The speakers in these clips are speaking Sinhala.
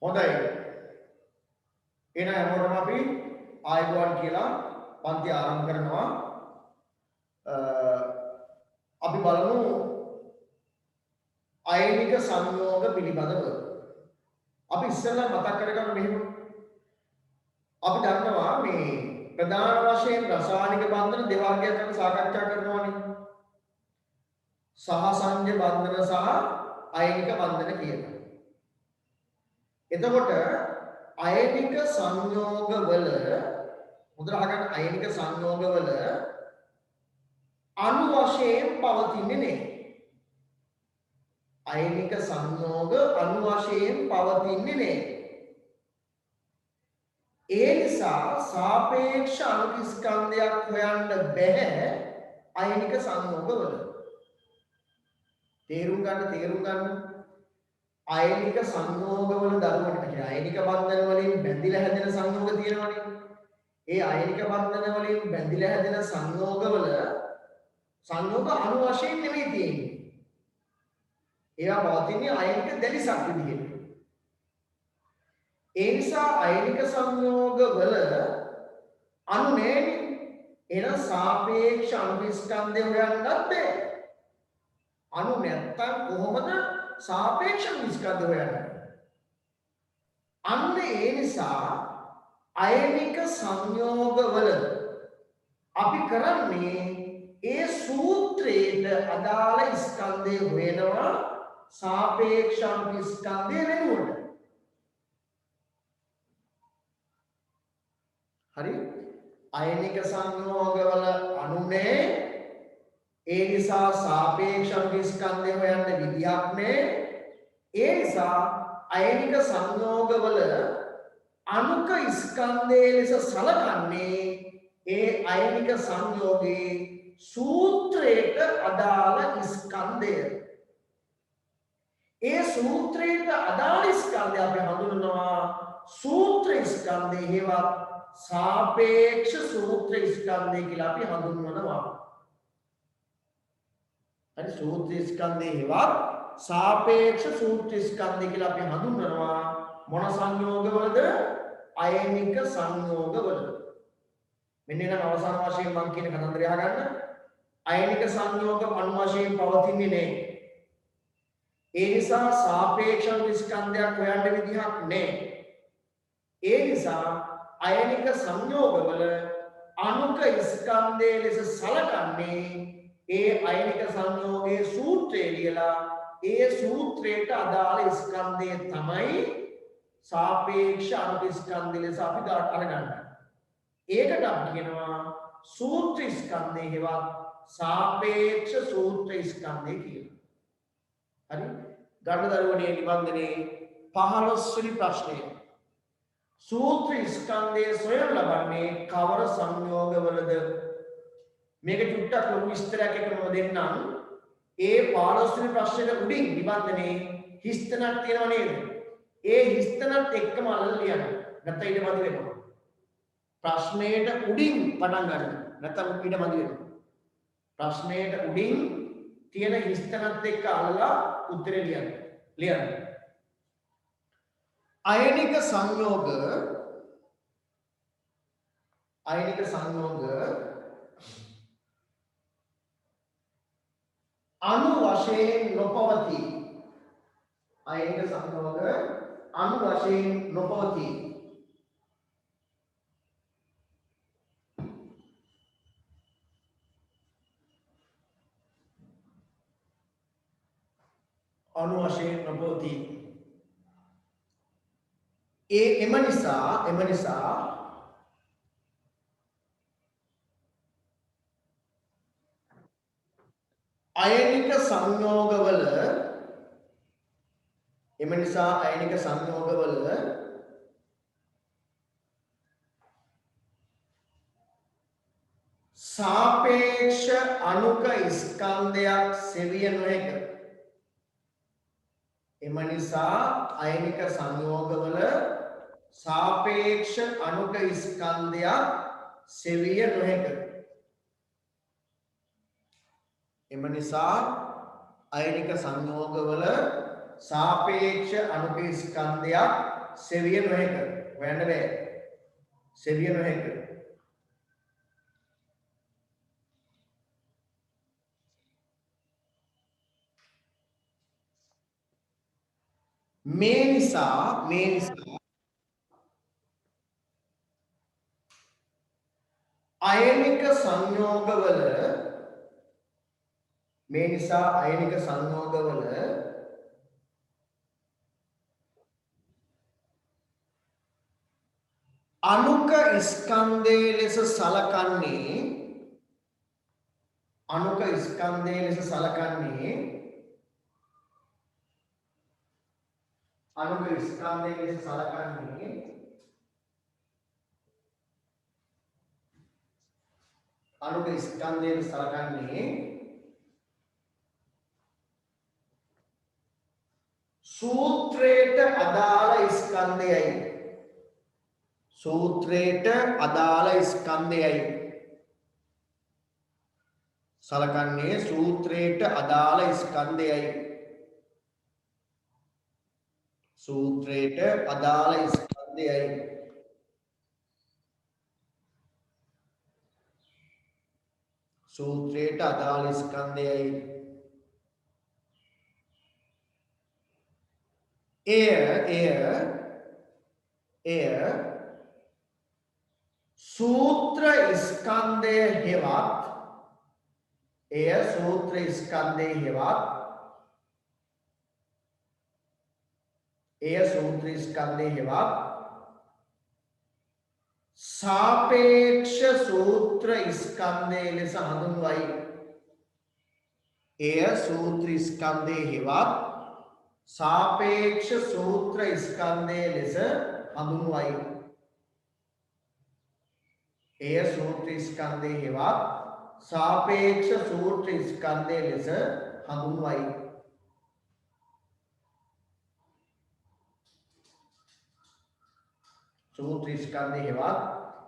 හොඳයි. එහෙනම් හැමෝටම අපි ආයුබෝවන් කියලා පන්ති ආරම්භ කරනවා. අපි බලමු අයනික සංයෝග පිළිබඳව. අපි ඉස්සෙල්ලා මතක් කරගන්න මෙහෙම. අපි දන්නවා මේ ප්‍රධාන වශයෙන් රසායනික බන්ධන දෙවර්ගයක් අපි සාකච්ඡා කරනවානේ. සහසංජ බන්ධන සහ අයනික බන්ධන කියලා. එතකොට අයනික සංයෝගවල මුද්‍ර අහගන්න අයනික සංයෝගවල අණු වශයෙන් පවතින්නේ නැහැ. අයනික සංයෝග අණු වශයෙන් පවතින්නේ නැහැ. ඒ නිසා සාපේක්ෂ අණු ස්කන්ධයක් හොයන්න බෑ අයනික සංයෝගවල. තේරුම් ගන්න අයනික සංයෝගවල ධර්මකට කියන අයනික බන්ධන වලින් බැඳිලා හැදෙන සංයෝග තියෙනවනේ. ඒ අයනික බන්ධන වලින් බැඳිලා හැදෙන සංයෝගවල සංයෝග අණු වශයෙන් නෙමෙයි තියෙන්නේ. ඒවා පවතින්නේ අයනික දැලිසක් විදිහට. ඒ නිසා අයනික සංයෝගවල අණු නැහැනේ. එහෙනම් සාපේක්ෂ අණු ස්කන්ධය හොයන්නත් බෑ. අණු නැත්තම් කොහොමද සාපේක්ෂ ස්කන්ධ හොයන්නේ? අන්න ඒ නිසා අයනික සංයෝගවල අපි කරන්නේ ඒ සූත්‍රයට අදාළ ස්කන්ධය හොයනවා සාපේක්ෂ ස්කන්ධය වෙනුවට. හරි? අයනික සංයෝගවල අණු නැහැ. ඒ නිසා සාපේක්ෂ ස්කන්ධය හොයන්න විදියක් නැහැ. ඒ නිසා අයනික සංයෝගවල අණුක ස්කන්ධයේ ලෙස සලකන්නේ ඒ අයනික සංයෝගයේ සූත්‍රයට අදාළ ස්කන්ධය. ඒ සූත්‍රයට අදාළ ස්කන්ධය අපි හඳුන්වනවා සූත්‍ර ස්කන්ධය හේවත් සාපේක්ෂ සූත්‍ර ස්කන්ධය කියලා අපි හඳුන්වනවා. හරි සූත්‍ර ස්කන්ධය හේවත් සාපේක්ෂ සූත්‍ර ස්කන්ධය කියලා අපි හඳුන්වනවා. මොන සංයෝගවලද? අයනික සංයෝගවල. මෙන්න නම් අවසාන වශයෙන් මම කියන කතන්දරය අහගන්න. අයනික සංයෝග අණු වශයෙන් පවතින්නේ නැහැ. ඒ නිසා සාපේක්ෂ ස්කන්ධයක් හොයන්න විදිහක් නැහැ. ඒ නිසා අයනික සංයෝගවල අණුක ස්කන්ධයේ ලෙස සලකන්නේ ඒ අයනික සංයෝගයේ සූත්‍රය ලියලා ඒ සූත්‍රයට අදාළ ස්කන්ධය තමයි සාපේක්ෂ අණු ස්කන්ධය ලෙස අපි අරගන්න. ඒකට අපි කියනවා සූත්‍ර ස්කන්ධය හේවත් සාපේක්ෂ සූත්‍ර ස්කන්ධය කියලා. හරි? ගණදරුවනේ නිබන්ධනේ 15 වෙනි ප්‍රශ්නය. සූත්‍ර ස්කන්ධයේ සොයන ලබන්නේ කවර සංයෝගවලද? මේක චුට්ටක් ලොකු විස්තරයක් එකම දෙන්නම්. ඒ 15 වෙනි ප්‍රශ්නෙට උඩින් නිබන්ධනේ හිස්තනක් තියෙනව නේද? ඒ හිස්තනත් එක්කම අල්ලලා ලියන්න. නැත්නම් ඊට මදි වෙනවා. ප්‍රශ්නයට උඩින් පටන් ගන්න. නැත්නම් ඊට මදි වෙනවා. ප්‍රශ්නයට උඩින් තියෙන හිස්තනත් එක්ක අල්ලලා උත්තරේ ලියන්න. අයනික සංයෝග අණු වශයෙන් නොපවතී. අයනික සංයෝග අණු වශයෙන් නොපවතී. අණු වශයෙන් නොපවතී. එම නිසා අයනික සංයෝගවල සාපේක්ෂ අණුක ස්කන්ධයක් සෙවිය නොහැක. එම නිසා අයනික සංයෝගවල සාපේක්ෂ අණුක ස්කන්ධයක් සෙවිය නොහැක. එම නිසා අයනික සංයෝගවල සාපේක්ෂ අණුක ස්කන්ධයක් සෙවිය නොහැක. හොයන්න බෑ. සෙවිය නොහැක. මේ නිසා අයනික සංයෝගවල අනුක ස්කන්ධයේ ලෙස සලකන්නේ සූත්‍රයට අදාළ ස්කන්ධයයි. සූත්‍රයට අදාළ ස්කන්ධයයි සලකන්නේ. සූත්‍රයට අදාළ ස්කන්ධයයි. සූත්‍රයට අදාළ ස්කන්ධයයි. සූත්‍රයට අදාළ ස්කන්ධයයි. එය සූත්‍ර ස්කන්ධය හෙවත් සාපේක්ෂ සූත්‍ර ස්කන්ධය ලෙස හඳුන්වයි. සාපේක්ෂ සූත්‍ර ස්කන්ධය ලෙස හඳුන්වයි. සාපේක්ෂ සූත්‍ර ස්කන්ධය ලෙස හඳුන්වයි.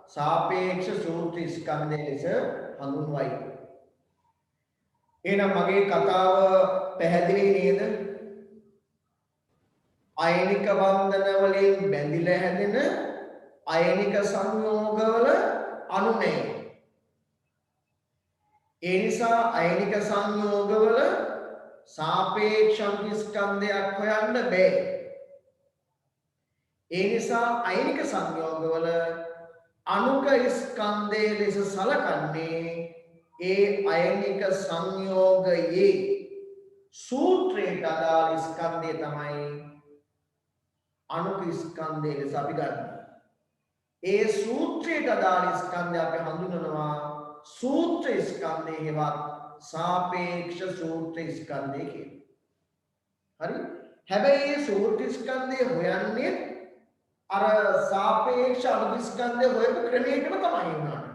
සාපේක්ෂ සූත්‍ර ස්කන්ධය ලෙස හඳුන්වයි. එහෙනම් මගේ කතාව පැහැදිලි නේද? අයනික බන්ධන වලින් බැඳිලා හැදෙන අයනික සංයෝගවල අණු නැහැ. ඒ නිසා අයනික සංයෝගවල සාපේක්ෂ ස්කන්ධයක් හොයන්න බෑ. ඒ නිසා අයනික සංයෝගවල අණුක ස්කන්ධය ලෙස සලකන්නේ ඒ අයනික සංයෝගයේ සූත්‍රයට අදාළ ස්කන්ධය තමයි අණුක ස්කන්ධය ලෙස අපි ගන්න. ඒ සූත්‍රයට අදාළ ස්කන්ධය අපි හඳුන්වනවා සූත්‍ර ස්කන්ධය හෙවත් සාපේක්ෂ සූත්‍ර ස්කන්ධය කියලා. හරි? හැබැයි මේ සූත්‍ර ස්කන්ධය හොයන්නේ අර සාපේක්ෂ අණු ස්කන්ධය හොයපු ක්‍රමයකම තමයි උනාට.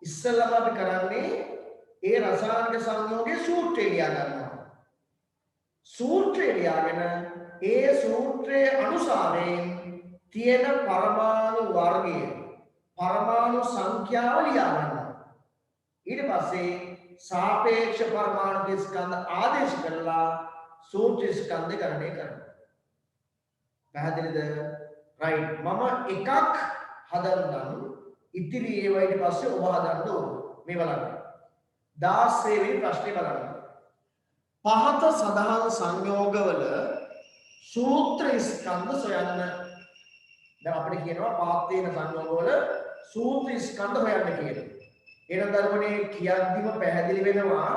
ඉස්සෙල්ලාම අපි කරන්නේ ඒ රසායනික සංයෝගයේ සූත්‍රය ලියා ගන්නවා. සූත්‍රය ලියාගෙන ඒ සූත්‍රයේ අනුසාරයෙන් තියෙන පරමාණු වර්ගය පරමාණු සංඛ්‍යාව ලියා ගන්නවා. ඊට පස්සේ සාපේක්ෂ පරමාණු ස්කන්ධ ආදේශ කරලා සූත්‍ර ස්කන්ධ ගණනය කරනවා. පැහැදිලිද? රයිට්. මම එකක් හදන්නම්. ඉතිරි ඒවා ඊට පස්සේ ඔබ හදන්න ඕන. මේ බලන්න. 16 වෙනි ප්‍රශ්නේ බලන්න. පහත සඳහන් සංයෝගවල සූත්‍ර ස්කන්ධ සොයන්න. දැන් අපිට කියනවා පහත් වෙන සංයෝගවල සූත්‍ර ස්කන්ධ හොයන්න කියලා. එහෙනම් ධර්මනේ කියද්දිම පැහැදිලි වෙනවා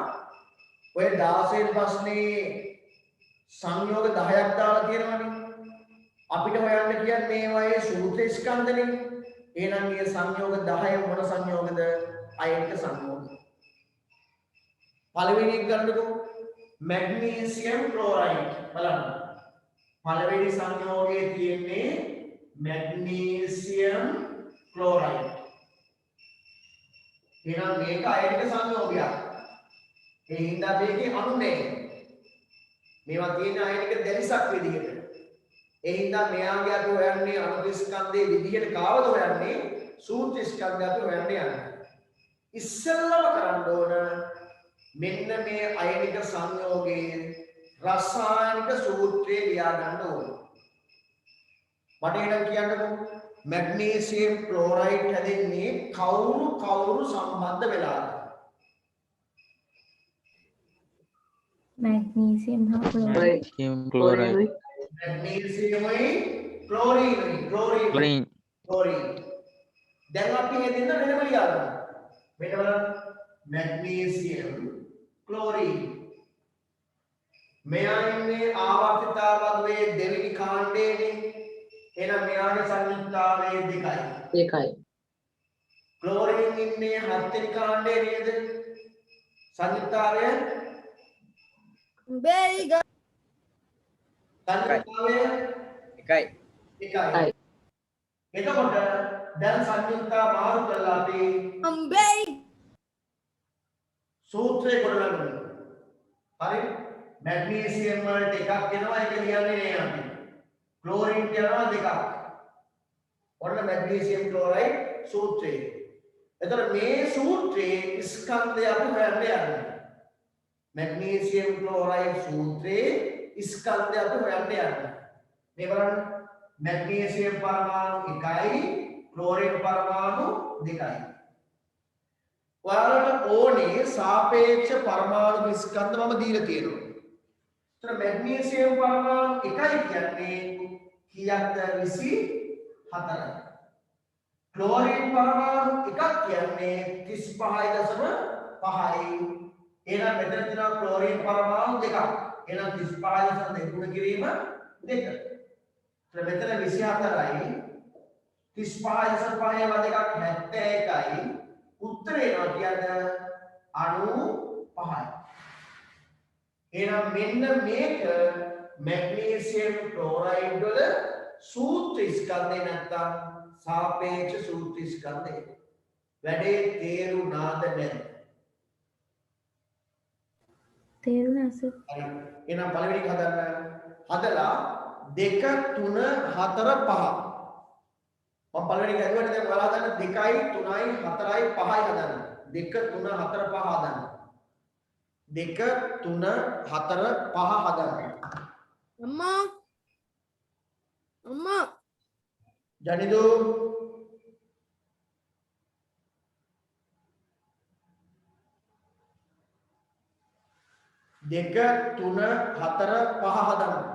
ඔය 16 ප්‍රශ්නේ සංයෝග 10ක් දාලා තියෙනවනේ. අපිට හොයන්න කියන්නේ මේවායේ සූත්‍ර ස්කන්ධනේ. එහෙනම් මේ සංයෝග 10 මොන සංයෝගද? අයනික සංයෝග. පළවෙනි එක ගන්නකො මැග්නීසියම් ක්ලෝරයිඩ් බලන්න. පළවෙනි සංයෝගයේ තියෙන්නේ මැග්නීසියම් ක්ලෝරයිඩ්. එහෙනම් මේක අයනික සංයෝගයක්. ඒ හින්දා මේකේ අණු නැහැ. මේවා තියෙන අයනික දැලිසක් විදිහට. ඒ හින්දා මෙයාගේ අපි හොයන්නේ අණු ස්කන්ධයේ විදිහට කාවද හොයන්නේ? සූත්‍ර ස්කන්ධය අපි හොයන්න යන්නේ. ඉස්සෙල්ලම කරන්න ඕන මෙන්න මේ අයනික සංයෝගයේ රසායනික සූත්‍රය ලියා ගන්න ඕන. මට එහෙනම් කියන්නකෝ මැග්නීසියම් ක්ලෝරයිඩ් හැදෙන්නේ කවුරු සම්බන්ධ වෙලාද? magnesium ha chloride. chloride. මැග්නීසියමයි ක්ලෝරින්. දැන් අපි හැදෙන්න වෙනම ලියා ගමු. මෙන්න බලන්න මැග්නීසියම් ක්ලෝරින්. මෙයා ඉන්නේ ආවර්තිතාවකයේ දෙවෙනි කාණ්ඩයේනේ. එහෙනම් මෙයාගේ සංයුක්තාවයේ 2යි. ක්ලෝරින් ඉන්නේ 7 වෙනි කාණ්ඩයේ නේද? සංයුක්තාවය 1යි. එතකොට දැන් සංයුක්තා මාරු කරලා අපි සූත්‍රය ගොඩනගමු. හරි? මැග්නීසියම් වලට එකක් එනවා ඒක ලියන්නේ නෑ අපි. ක්ලෝරින් කියනවා 2ක්. ඔන්න මැග්නීසියම් ක්ලෝරයිඩ් සූත්‍රය. එතකොට මේ සූත්‍රයේ ස්කන්ධය අපි හොයන්න යන්නේ. මැග්නීසියම් ක්ලෝරයිඩ් සූත්‍රයේ ස්කන්ධය අපි හොයන්න යන්නේ. මේ බලන්න මැග්නීසියම් පරමාණු 1යි ක්ලෝරින් පරමාණු 2යි. ඔයාලට ඕනේ සාපේක්ෂ පරමාණු ස්කන්ධ මම දීලා තියෙනවා. ඒතර මැග්නීසියම් පරමාණු 1යි කියන්නේ කීයක්ද? 24යි. ක්ලෝරින් පරමාණු 1ක් කියන්නේ 35.5යි. එහෙනම් මෙතන තියෙනවා ක්ලෝරින් පරමාණු 2ක්. එහෙනම් 35.2 ගුණ කිරීම 2. ඒතර මෙතන 24යි 35.5 වද එකක් 71යි. උත්තරේ එනවා කියන්නේ 95යි. එහෙනම් මෙන්න මේක මැග්නීසියම් ක්ලෝරයිඩ් වල සූත්‍ර ස්කන්ධේ නැත්තම් සාපේක්ෂ සූත්‍ර ස්කන්ධේ. වැඩේ තේරුණාද නැද්ද? තේරුණා සර්. හරි. එහෙනම් පළවෙනි එක හදන්න. හදලා 2 3 4 5. මම පළවෙනි එක හදුවානේ දැන් ඔයාලා හදන්න 2යි 3යි 4යි 5යි හදන්න. 2 3 4 5 හදන්න. 2 3 4 5 හදන්න. අම්මා ජනිදු දෙක තුන හතර පහ හදන්න.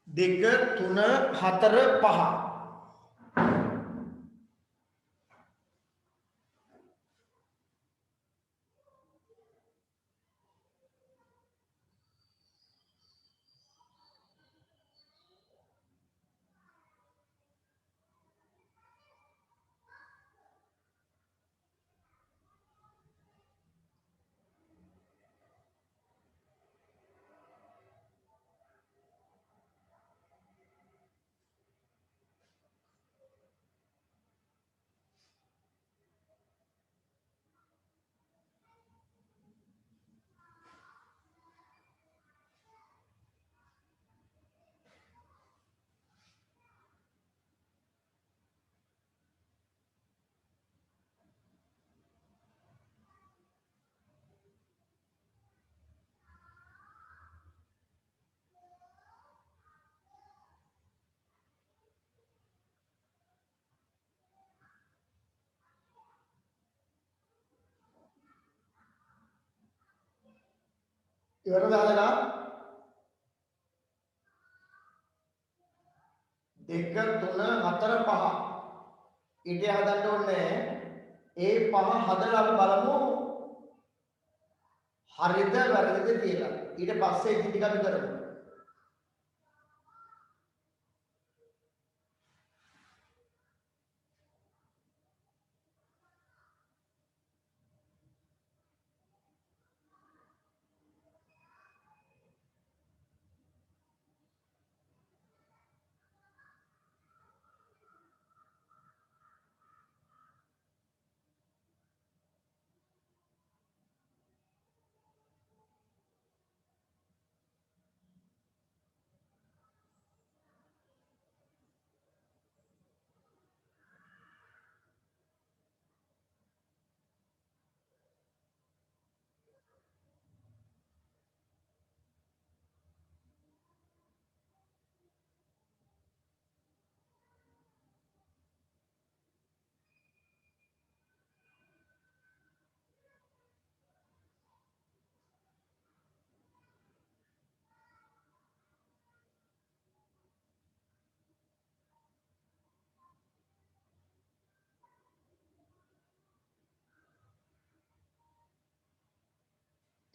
දෙක තුන හතර පහ. ඉවරද හදලා? දෙක තුන හතර පහ. ඊට හදන්න ඕනේ. ඒ පහ හදලා අපි බලමු හරිද වැරදිද කියලා. ඊට පස්සේ ඉතින් ටික අපි කරමු.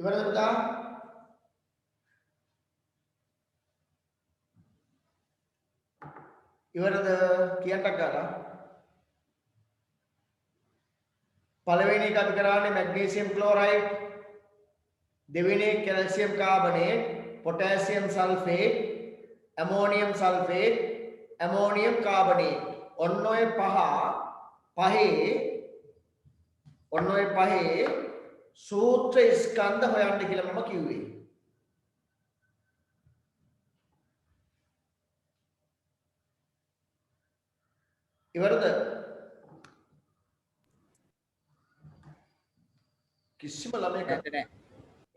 ඉවරද පුතා? ඉවරද කියන්නක් ගාලා. පළවෙනි එක අපි කරන්නේ මැග්නීසියම් ක්ලෝරයිඩ්, දෙවෙනි එක calcium carbonate, potassium sulphate, ammonium sulphate, ammonium carbonate. ඔන්න ඔය පහේ සූත්‍ර ස්කන්ධ හොයන්න කියලා මම කිව්වේ. ඉවරද? කිසිම ළමයෙක්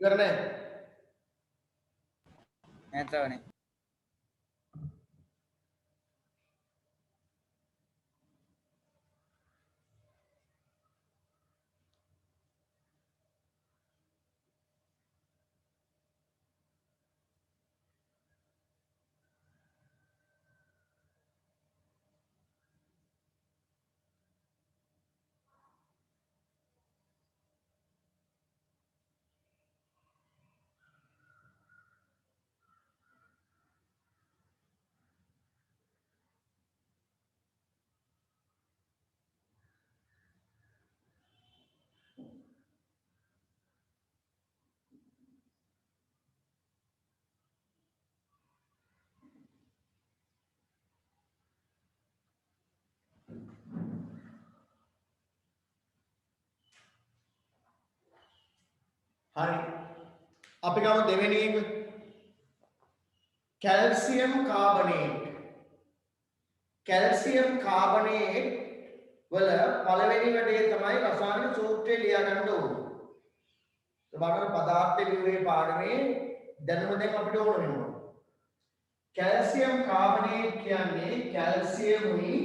ඉවර නැහැ. නැතවනේ. හරි. අපි ගමු දෙවෙනි එක. Calcium carbonate. කැල්සියම් කාබනේට් වල පළවෙනි වැඩේ තමයි රසායනික සූත්‍රය ලියා ගන්න ඕනේ. ඒ බලන්න පදාර්ථ විවරේ පාඩමේ දැනුම දැන් අපිට ඕන වෙනවා. කැල්සියම් කාබනේට් කියන්නේ කැල්සියමුයි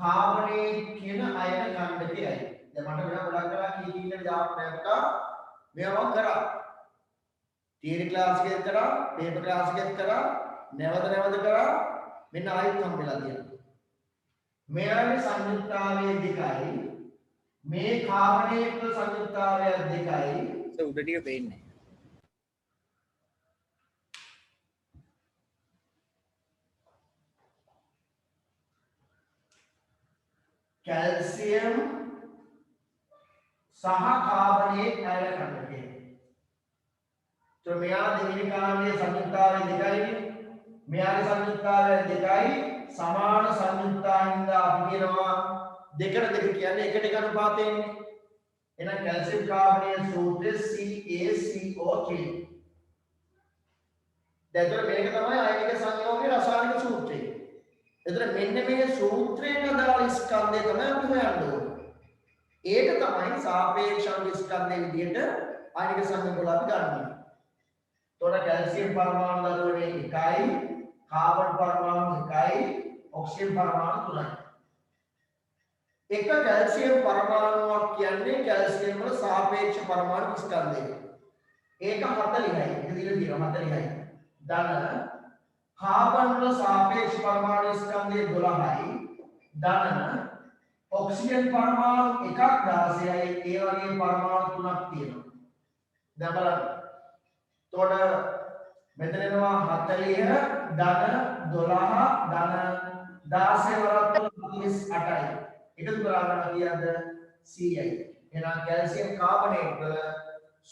කාබනේට් කියන අයන ඛණ්ඩකයයි. දැන් මට වෙන ගොඩක් කරලා කීකින් ජාප් නැත්තා මේවා කරා. තියරි ක්ලාස් එකේ කරා, පේපර් ක්ලාස් එකේ කරා, නැවත කරා, මෙන්න ආයෙත් හම්බෙලා තියෙනවා. මෙයාගේ සංයුක්තාවය දෙකයි, මේ කාබනේට් වල සංයුක්තාවය දෙකයි. උඩ ටික පේන්නේ නැහැ. කැල්සියම් සහ කාබනේට් අයන ඛණ්ඩකය. तो මෙයා දෙවෙනි කාණ්ඩයේ සංයුක්තාවය දෙකයි, මෙයාගේ සංයුක්තාවය දෙකයි, සමාන සංයුක්තාවෙන්ද අපි කියනවා දෙකට දෙක කියන්නේ එකට එක අනුපාතයෙන්නේ. එහෙනම් කැල්සියම් කාබනේට් සූත්‍රයේ CaCO3. දැන් මේක තමයි අයනික සංයෝගයේ රසායනික සූත්‍රය. එතන මෙන්න මේ සූත්‍රයට අදාළ ස්කන්ධය තමයි අපි හොයන්න ඕනේ. ඒක තමයි සාපේක්ෂ ස්කන්ධයේ විදිහට අයනික සංයෝග වල අපි ගන්නෙ. එතකොට කැල්සියම් පරමාණු දරුවනේ 1යි, කාබන් පරමාණු 1යි, ඔක්සිජන් පරමාණු 3යි. එක කැල්සියම් පරමාණුවක් කියන්නේ කැල්සියම් වල සාපේක්ෂ පරමාණු ස්කන්ධය. ඒක 40යි. ඒක දිලා තියෙනවා 40යි. ධන කාබන් වල සාපේක්ෂ පරමාණු ස්කන්ධය 12යි. ධන ඔක්සිජන් පරමාණු එකක් 16යි. ඒ වගේ පරමාණු 3ක් තියෙනවා. දැන් බලන්න. එතකොට මෙතන එනවා 40 ධන 12 ධන 16 වරක් 38යි. එකතු කරාම කීයද 100යි. එහෙනම් කැල්සියම් කාබනේට් වල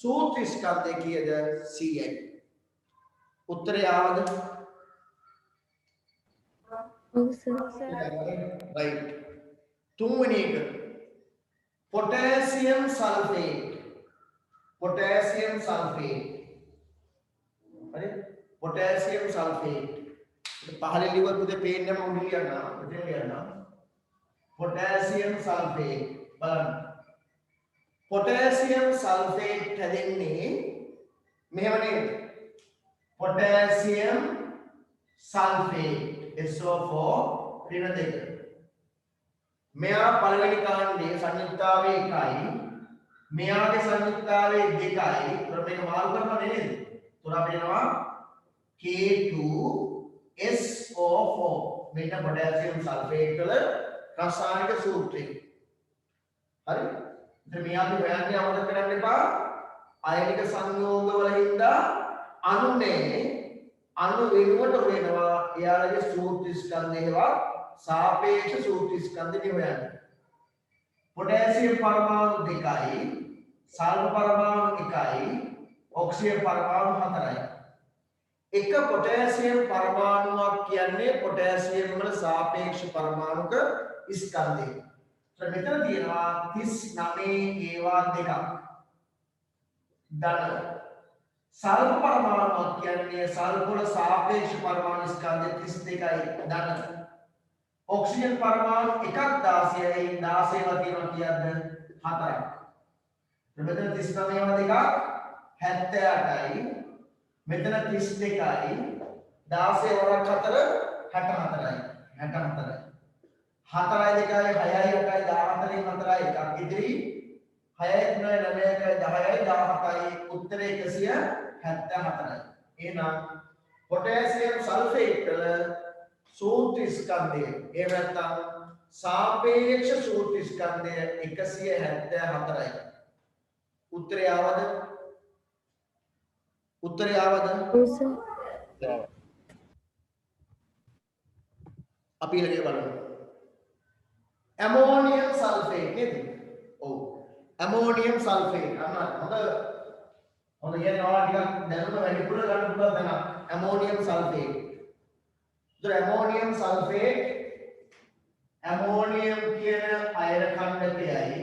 සූත්‍ර ස්කන්ධය කීයද 100යි. උත්තරය ආවද? ඔව් සර්. right. තුන්වෙනි එක potassium sulfate. potassium sulfate. හරි? potassium sulfate. පහල ලිව්වත් උදේ පේන්නේ නැම උඩ ලියන්න. මෙතන ලියන්න. potassium sulfate බලන්න. potassium sulfate හැදෙන්නේ මෙහෙම නේද? potassium sulfate SO4 ඍණ 2. මෙයා පළවෙනි කාණ්ඩයේ සංයුක්තාවය 1යි, මෙයාගේ සංයුක්තාවය 2යි. උතර මේක මාරු කරනවා නේද? උතර අපිට එනවා K2SO4. මෙන්න potassium sulfate වල රසායනික සූත්‍රය. හරි? ඉතින් මේ අපි හොයන්නේ අමතක කරන්න එපා. අයනික සංයෝග වල හින්දා අණුනේ අණු වෙනුවට වෙනවා එයාලගේ සූත්‍ර ස්කන්ධේවා සාපේක්ෂ සූත්‍ර ස්කන්ධේ හොයන්නේ. පොටෑසියම් පරමාණු 2යි සල්ෆර් පරමාණු 1යි ඔක්සිජන් පරමාණු 4යි. එක පොටෑසියම් පරමාණුවක් කියන්නේ පොටෑසියම් වල සාපේක්ෂ පරමාණුක ස්කන්ධය. මෙතන තියෙනවා 39 ඒවා දෙකක්. ධන සල්ෆර් පරමාණුවක් කියන්නේ සල්ෆර් සාපේක්ෂ පරමාණු ස්කන්ධය 32යි ධන. ඔක්සිජන් පරමාණු එකක් 16යි 16 ව තියෙනවා කියද්ද 4ක්. මෙතන 39 ඒවා දෙකක් 78යි. මෙතන 32යි 16 වරක් 4 64යි 64යි. 4යි 2යි 6යි 8යි 14යි 4යි එකක් ඉදිරි 6යි 3යි 9යි 10යි 17යි උත්තරේ 174යි. එහෙනම් පොටෑසියම් සල්ෆේට් වල සූත්‍ර ස්කන්ධය එහෙම නැත්නම් සාපේක්ෂ සූත්‍ර ස්කන්ධය 174යි. උත්තරය ආවද? උත්තරය ආවද? අපි ඊළඟට බලමු. ඇමෝනියම් සල්ෆේට් නේද? ඔව්. ඇමෝනියම් සල්ෆේට් අන්න හොඳ කියනවා ටිකක් දැනුම වැඩිපුර ගන්න පුළුවන් දැන් ඇමෝනියම් සල්ෆේට්. ඒතර ඇමෝනියම් සල්ෆේට් ඇමෝනියම් කියන අයන ඛණ්ඩකයයි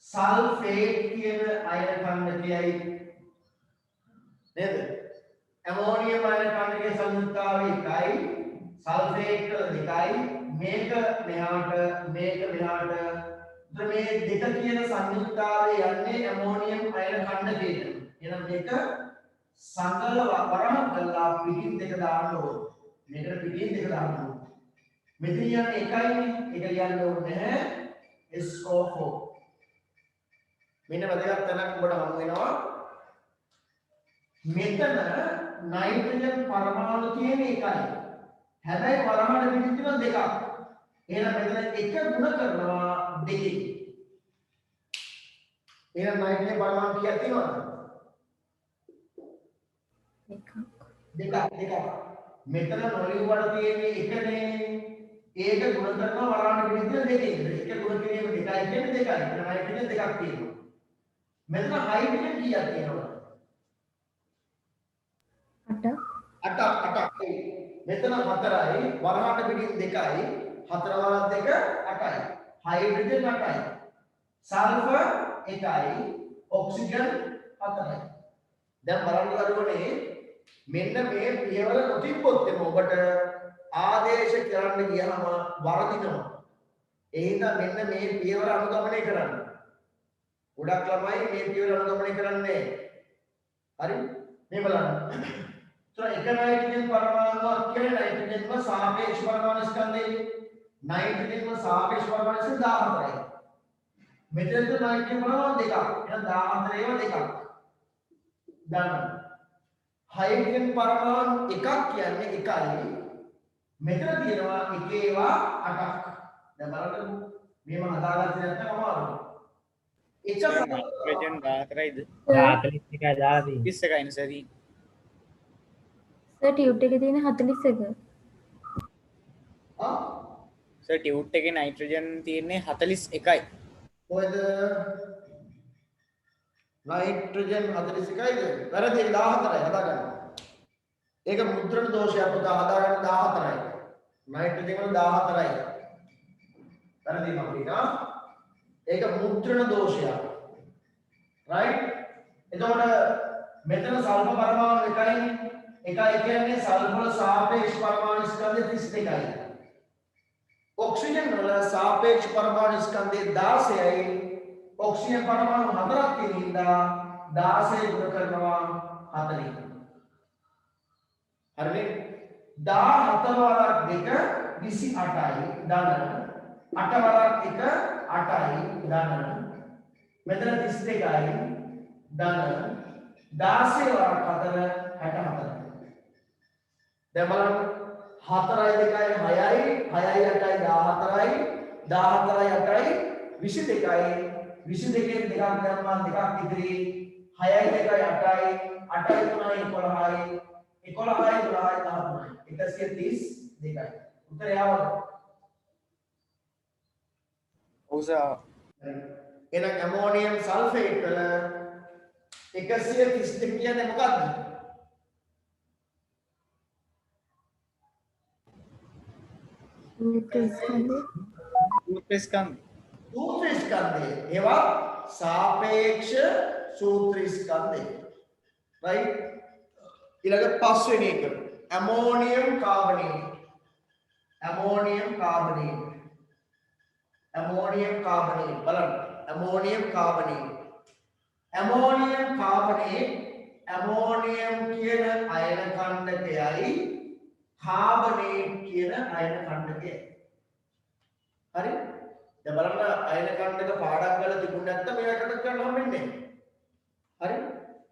සල්ෆේට් කියන අයන ඛණ්ඩකයයි නේද? ඇමෝනියම් අයන ඛණ්ඩකයේ සංයුක්තාවය 1යි සල්ෆේට් 2යි මේක මෙහාට මේක මෙහාට. ඒතර මේ දෙක කියන සංයුක්තාවය යන්නේ ඇමෝනියම් අයන ඛණ්ඩකයට. එහෙනම් මේක සංකල වරහක් කරලා පිටින් දෙක දාන්න ඕනේ. මේකට පිටින් දෙක දාන්න ඕනේ. මෙතන යන්නේ 1යිනේ. ඒක ලියන්න ඕනේ නැහැ. SO4. මෙන්න වැදගත් තැනක් ඔබට හමු වෙනවා. මෙතන නයිට්‍රජන් පරමාණු තියෙන 1යි. හැබැයි පරමාණු පිටින් තියෙන 2ක්. එහෙනම් මෙතන 1 ගුණ කරනවා 2කින්. එහෙනම් නයිට්‍රජන් පරමාණු කීයක් තියෙනවද? දෙකක්. මෙතන නොලිව්වට තියෙන්නේ 1නේ. ඒක ගුණ කරනවා වරාණ පිටින් තියෙන 2කින්. 1 ගුණ කිරීම 2යි කියන්නේ 2යි. එතන නයිට්‍රජන් 2ක් තියෙනවා. මෙතන හයිඩ්‍රජන් කීයක් තියෙනවද? 8ක්. මෙතන 4යි වරහට පිටින් 2යි 4 වරක් 2 8යි. හයිඩ්‍රජන් 8යි. සල්ෆර් 1යි ඔක්සිජන් 4යි. දැන් බලන්න ගන්නනේ මෙන්න මේ පියවර නොතිබ්බොත් ඔබට ආදේශ කරන්න ගියහම වරදිනවා. ඒ හින්දා මෙන්න මේ පියවර අනුගමනය කරන්න. ගොඩක් ළමයි මේ පියවර අනුගමනය කරන්නේ. හරි? මේ බලන්න. එක නයිට්‍රජන් පරමාණුවක් කියන්නේ නයිට්‍රජන්ව සාපේක්ෂ පරමාණු ස්කන්ධය. නයිට්‍රජන්ව සාපේක්ෂ පරමාණු ස්කන්ධ 14යි. මෙතන නයිට්‍රජන් පරමාණු දෙකක්. එහෙනම් 14 ඒවා දෙකක්. ගන්න. හයිඩ්‍රජන් පරමාණු එකක් කියන්නේ 1යි. මෙතන තියෙනවා 1 ඒවා 8ක්. දැන් බලන්න මේව හදාගත්තේ නැත්නම් අමාරුයි. එක නයිට්‍රජන් 14යිද? 41යි දාලා තියෙන්නේ. 31යිනේ සරි. සර් ටියුට් එකේ තියෙන 41. සර් ටියුට් එකේ නයිට්‍රජන් තියෙන්නේ 41යි. කොහෙද? නයිට්‍රජන් 41යිද? වැරදි 14යි හදාගන්න. ඒක මුද්‍රණ දෝෂයක් පුතා හදාගන්න 14යි. නයිට්‍රජන් වල 14යි. වැරදි මම ඒක මුද්‍රණ දෝෂයක්. රයිට්? එතකොට මෙතන සල්ෆර් පරමාණු 1යි. 1යි කියන්නේ සල්ෆර් සාපේක්ෂ පරමාණු ස්කන්ධය 32යි. ඔක්සිජන් වල සාපේක්ෂ පරමාණු ස්කන්ධය 16යි. ඔක්සිජන් පරමාණු 4ක් තියෙන හින්දා 16 ගුණ කරනවා 4යි. හරිනේ? 17 වරක් 2 28යි ධන. 8 වරක් 1 8යි ධන. මෙතන 32යි ධන. 16 වරක් 4 64යි. දැන් බලන්න 4යි 2යි 6යි 6යි 8යි 14යි 14යි 8යි 22යි 22 දෙකක් දැම්මා දෙකක් ඉදිරි 6යි 2යි 8යි 8යි 3යි 11යි 11යි 12යි 13යි 132යි උත්තරය ආවද ඔව්සා එහෙනම් ඇමෝනියම් සල්ෆේට් වල 132 කියන්නේ මොකක්ද සූත්‍ර ස්කන්ධය සූත්‍ර ස්කන්ධය සූත්‍ර ස්කන්ධය ඒවා සාපේක්ෂ සූත්‍ර ස්කන්ධය right ඊළඟ පස්වෙනි එක ඇමෝනියම් කාබනේට් ඇමෝනියම් කාබනේට් බලන්න ඇමෝනියම් කාබනේට් ඇමෝනියම් කියන අයන කණ්ඩකයයි කාබනේට් කියන අයන කණ්ඩකයයි හරි දැන් බලන්න අයන කණ්ඩක පාඩම් කරලා තිබුණ නැත්නම් මේකට කරන්න හම්බෙන්නේ හරි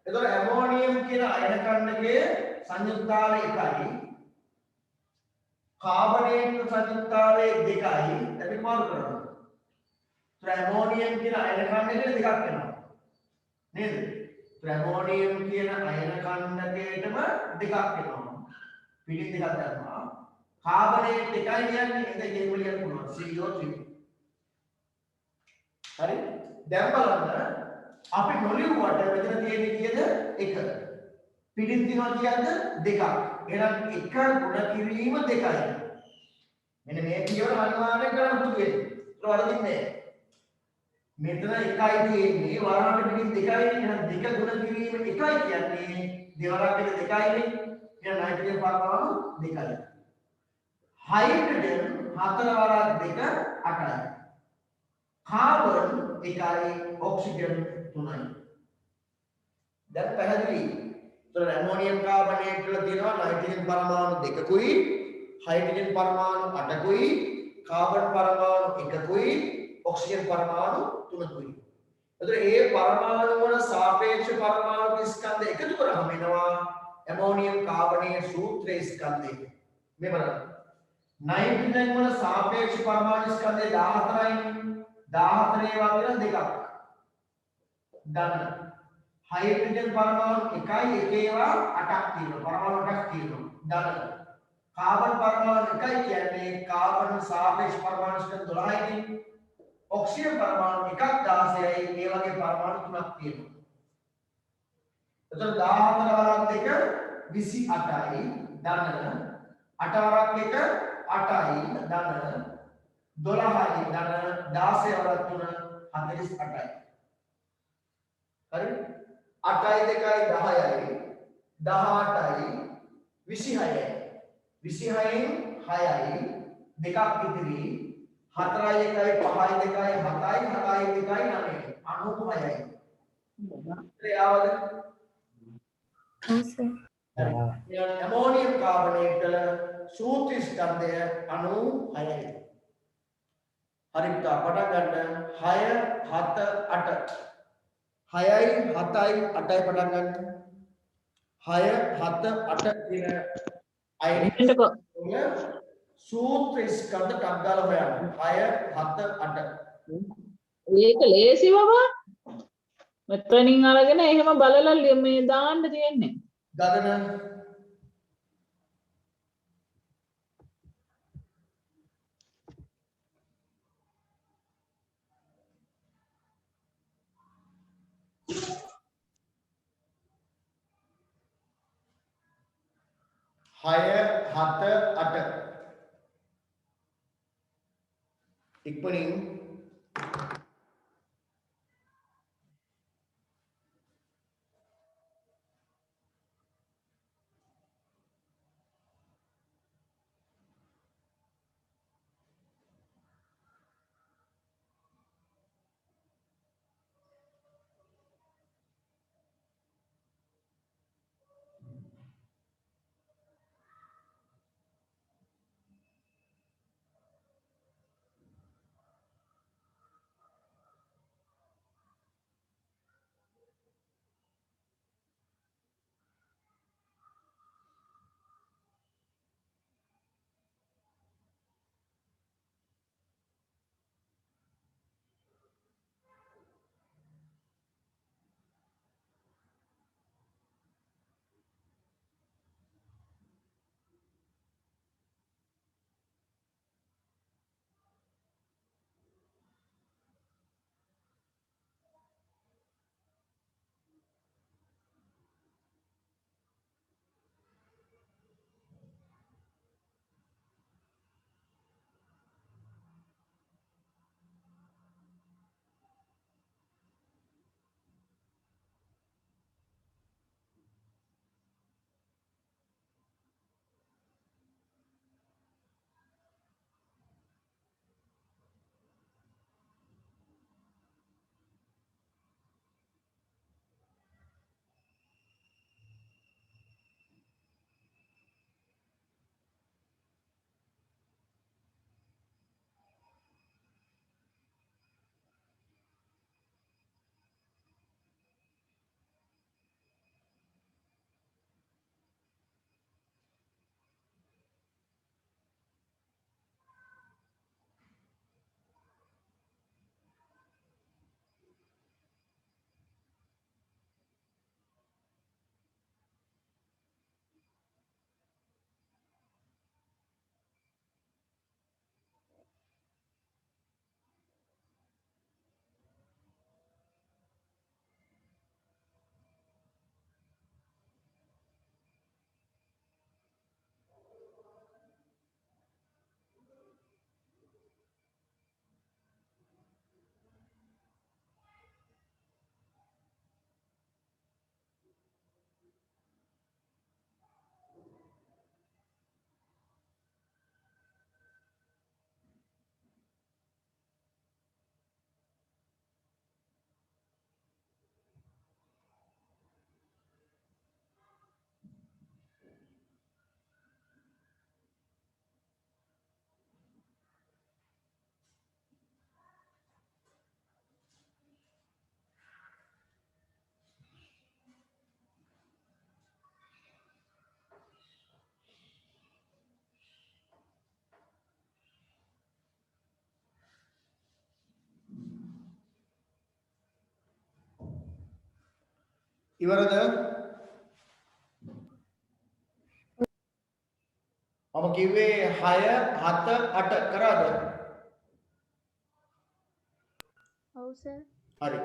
එතකොට ඇමෝනියම් කියන අයන කණ්ඩකයේ සංයුක්තාවය 1යි කාබනේට් සංයුක්තාවය 2යි අපි මාරු කරනවා ඇමෝනියම් කියන අයන කණ්ඩකයේ දෙකක් වෙනවා නේද ඇමෝනියම් කියන අයන කණ්ඩකයටම දෙකක් වෙනවා පිටින් දෙකක් ගන්නවා කාබනේට් 1යි කියන්නේ එතන ගෙන් වලියක් පුළුවන් CO3 හරි දැන් බලන්න අපි නොලියුවට මෙතන තියෙන්නේ කීයද 1 පිටින් තියෙනවා කීයද 2ක් එහෙනම් 1 ගුණ කිරීම 2යි මෙන්න මේ පියවර අනිවාර්යෙන් කරන්න පුදු වෙන්නේ ඒක වරදින්නේ මෙතන 1යි තියෙන්නේ වරහට පිටින් 2යි එහෙනම් 2 ගුණ කිරීම 1යි කියන්නේ දෙවරක් එක 2යිනේ එහෙනම් නයිට්‍රජන් පරමාණු 2යි हाइड्रोजन 4 वाला 2 8යි කාබන් 1යි ඔක්සිජන් 3යි දැන් පැහැදිලි ඒතර ඇමෝනියම් කාබනේට් වල තියෙනවා නයිට්‍රජන් පරමාණු 2කුයි හයිඩ්‍රජන් පරමාණු 8කුයි කාබන් පරමාණු 1කුයි ඔක්සිජන් පරමාණු 3කුයි ඒතර ඒ පරමාණු වල සාපේක්ෂ පරමාණු ස්කන්ධ එකතු කරාම එනවා ඇමෝනියම් කාබනේට් සූත්‍ර ස්කන්ධය මේ බලන්න नाइट्रोजन වල සාපේක්ෂ පරමාණු ස්කන්ධය 14යි 14 ඒවා වෙන දෙකක් ගන්න හයිඩ්‍රජන් පරමාණු 1යි එක ඒවා 8ක් තියෙනවා පරමාණු 8ක් තියෙනවා ගන්න කාබන් පරමාණු 1යි කියන්නේ කාබන් සාපේක්ෂ පරමාණු ස්කන්ධ 12යි ඔක්සිජන් පරමාණු 1ක් 16යි ඒ වගේ පරමාණු 3ක් තියෙනවා එතකොට 14 වරක් 2 28යි ගන්න 8 වරක් 1 8යි ධන 12යි ධන 16 වරක් 3 48යි හරි 8යි 2යි 10යි 18යි 26යි 26න් 6යි දෙකක් ඉතිරි 4යි 1යි 5යි 2යි 7යි 7යි 2යි 9යි 96යි ක්‍රියාවද ඇමෝනියම් කාබනේට් වල සූත්‍ර ස්කන්ධය 96යි. හරි පුතා පටන් ගන්න 6 7 8 6යි 7යි 8යි පටන් ගන්න 6 7 8 කියන අයනික සූත්‍ර ස්කන්ධ ටක් ගාලා හොයන්න 6 7 8 ඒක ලේසි බබා මෙතනින් අරගෙන එහෙම බලලා මේ දාන්න තියෙන්නේ ගණන 6 7 8 ඉක්මනින් ඉවරද? මම කිව්වේ 6 7 8 කරාද? ඔව් සර්. හරි.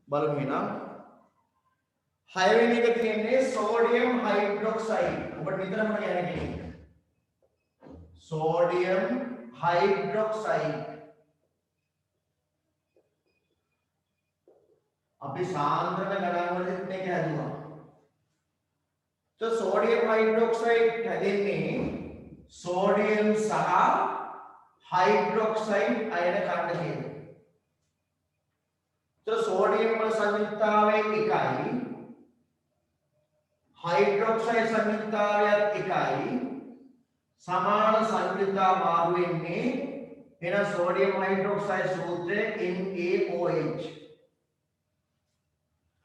බලමු එහෙනම්. 6 වෙනි එක තියෙන්නේ සෝඩියම් හයිඩ්‍රොක්සයිඩ්. ඔබට නිතරම කියන්නේ sodium hydroxide. අපි සාන්ද්‍රණ ගණන් වලදීත් මේක හැදුවා. sodium hydroxide හැදෙන්නේ sodium සහ hydroxide අයන කණ්ඩ තියෙනවා. sodium වල සංයුක්තාවය එකයි hydroxide සංයුක්තාවයත් එකයි සමාන සංයුක්තා මාරු වෙන්නේ එන sodium hydroxide සූත්‍රයේ NaOH.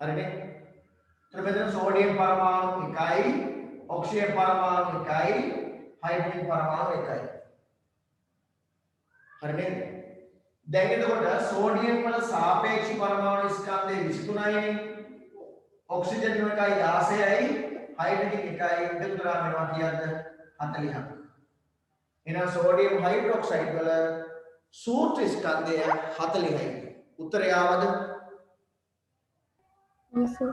හරිනේ? මෙතන sodium පරමාණු එකයි, oxygen පරමාණු එකයි, hydrogen පරමාණු එකයි. හරිනේ? දැන් එතකොට sodium වල සාපේක්ෂ පරමාණු ස්කන්ධය 23යි, oxygen එකයි 16යි, hydrogen එකයි දෙක කරා වෙනවා කියද්ද 40ක්. එහෙනම් sodium hydroxide වල සූත්‍ර ස්කන්ධය 40යි. උත්තරය ආවද? ඔව් සර්.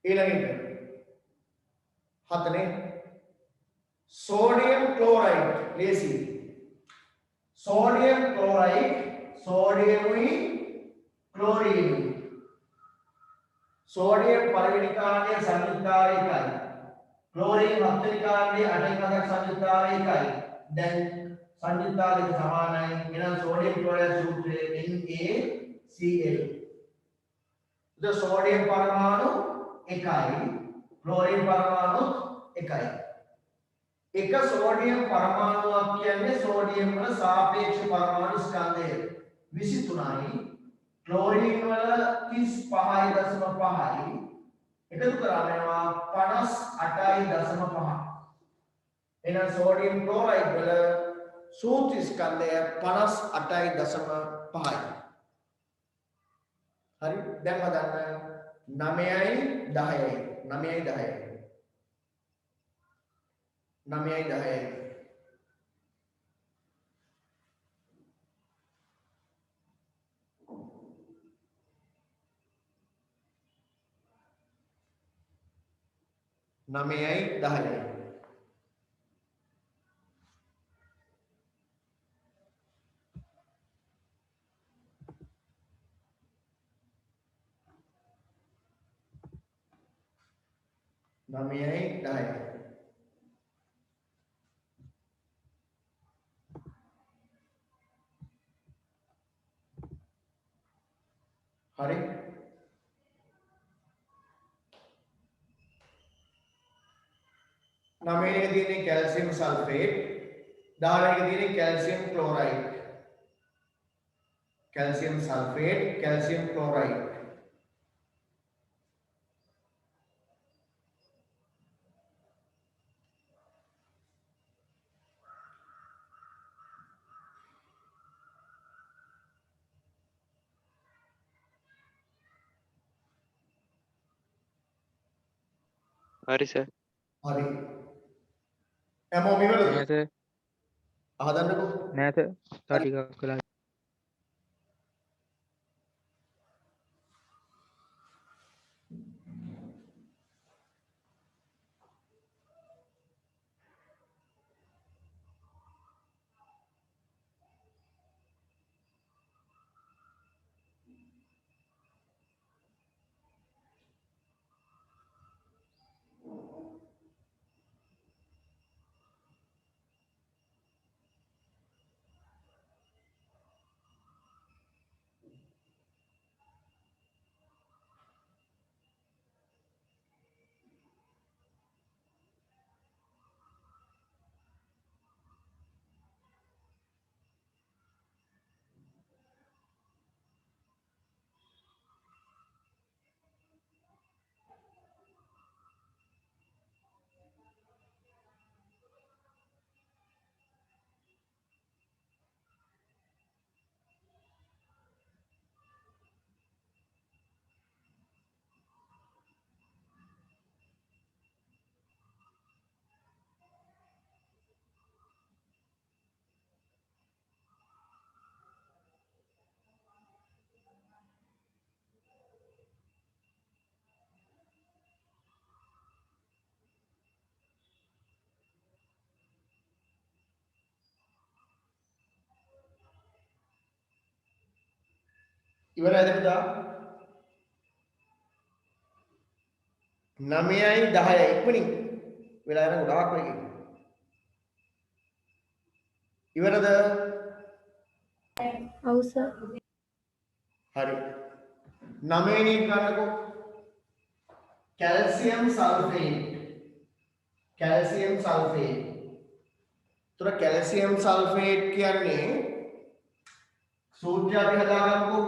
ඊළඟට හතනේ sodium chloride ලේසි. sodium chloride sodium උයි chlorine sodium පළවෙනි කාණ්ඩයේ සංයුක්තාවය එකයි. chlorine හතරවෙනි කාණ්ඩයේ අටවෙනි පදක් සංයුක්තාවය එකයි. දැන් සංයුක්තාව දෙක සමානයි. එහෙනම් sodium chloride සූත්‍රයේ NaCl. sodium පරමාණු එකයි, chlorine පරමාණු එකයි. එක sodium පරමාණුවක් කියන්නේ sodium වල සාපේක්ෂ පරමාණු ස්කන්ධය 23යි, chlorine වල 35.5යි. එකතු කරා වෙනවා 58.5. එහෙනම් sodium chloride වල සූත්‍ර ස්කන්ධය 58.5යි. හරි දැන් හදන්න 9යි 10යි 9යි 10යි 9යි 10යි නමයයි 10යි නමයයි 10යි හරි 9 එක තියෙන්නේ කැල්සියම් සල්ෆේට් 10 එක තියෙන්නේ calcium chloride calcium sulphate calcium chloride හරි සර්. හරි හැමෝම ඉවරද නෑ සර්. අහදන්නකෝ නෑ සර්. තව ටිකක් වෙලා. ඉවරයිද පුතා? 9යි 10යි ඉක්මනින් වෙලා යන ගොඩාක් වෙයි. ඉවරද? ඔව් සර්. හරි. 9 වෙනි එක ගන්නකො. Calcium sulphate. Calcium sulphate. තුර කැල්සියම් සල්ෆේට් කියන්නේ සූත්‍රය අපි හදාගන්නකො.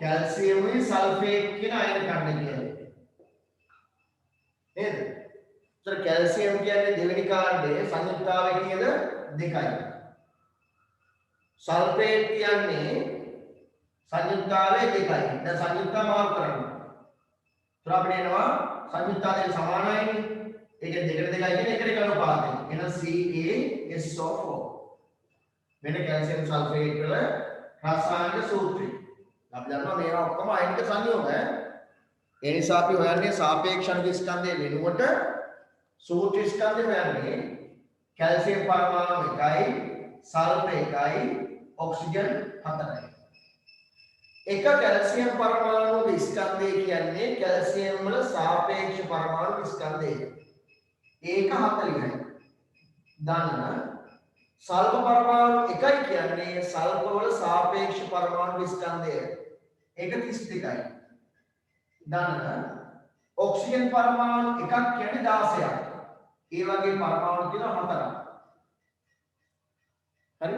කැල්සියම්යි සල්ෆේට් කියන අයන කන්න කියන්නේ. නේද? තුර කැල්සියම් කියන්නේ දෙවෙනි කාණ්ඩයේ සංයුක්තාවය කීයද? 2යි. සල්ෆේට් කියන්නේ සංයුක්තාවය 2යි. දැන් සංයුක්තා මාර්ක් කරන්න. තුර අපිට එනවා සංයුක්තාවය සමානයිනේ. ඒක දෙකට 2යි කියන්නේ එකට එක අනුපාතය. එහෙනම් CaSO4. මෙන්න කැල්සියම් සල්ෆේට් වල රසායනික සූත්‍රය. අපි දන්නවා මේවා ඔක්කොම අයනික සංයෝග ඈ. ඒ නිසා අපි හොයන්නේ සාපේක්ෂ අණු ස්කන්ධය වෙනුවට සූත්‍ර ස්කන්ධය හොයන්නේ කැල්සියම් පරමාණු 1යි, සල්ෆර් 1යි, ඔක්සිජන් 4යි. එක කැල්සියම් පරමාණු ස්කන්ධය කියන්නේ කැල්සියම් වල සාපේක්ෂ පරමාණු ස්කන්ධය. ඒක 40යි. දන්න සල්ෆර් පරමාණු 1යි කියන්නේ සල්ෆර් වල සාපේක්ෂ පරමාණු ස්කන්ධය. ඒක 32යි. දන්න ඔක්සිජන් පරමාණු එකක් කියන්නේ 16ක්. ඒ වගේ පරමාණු තියෙනවා 4ක්. හරි?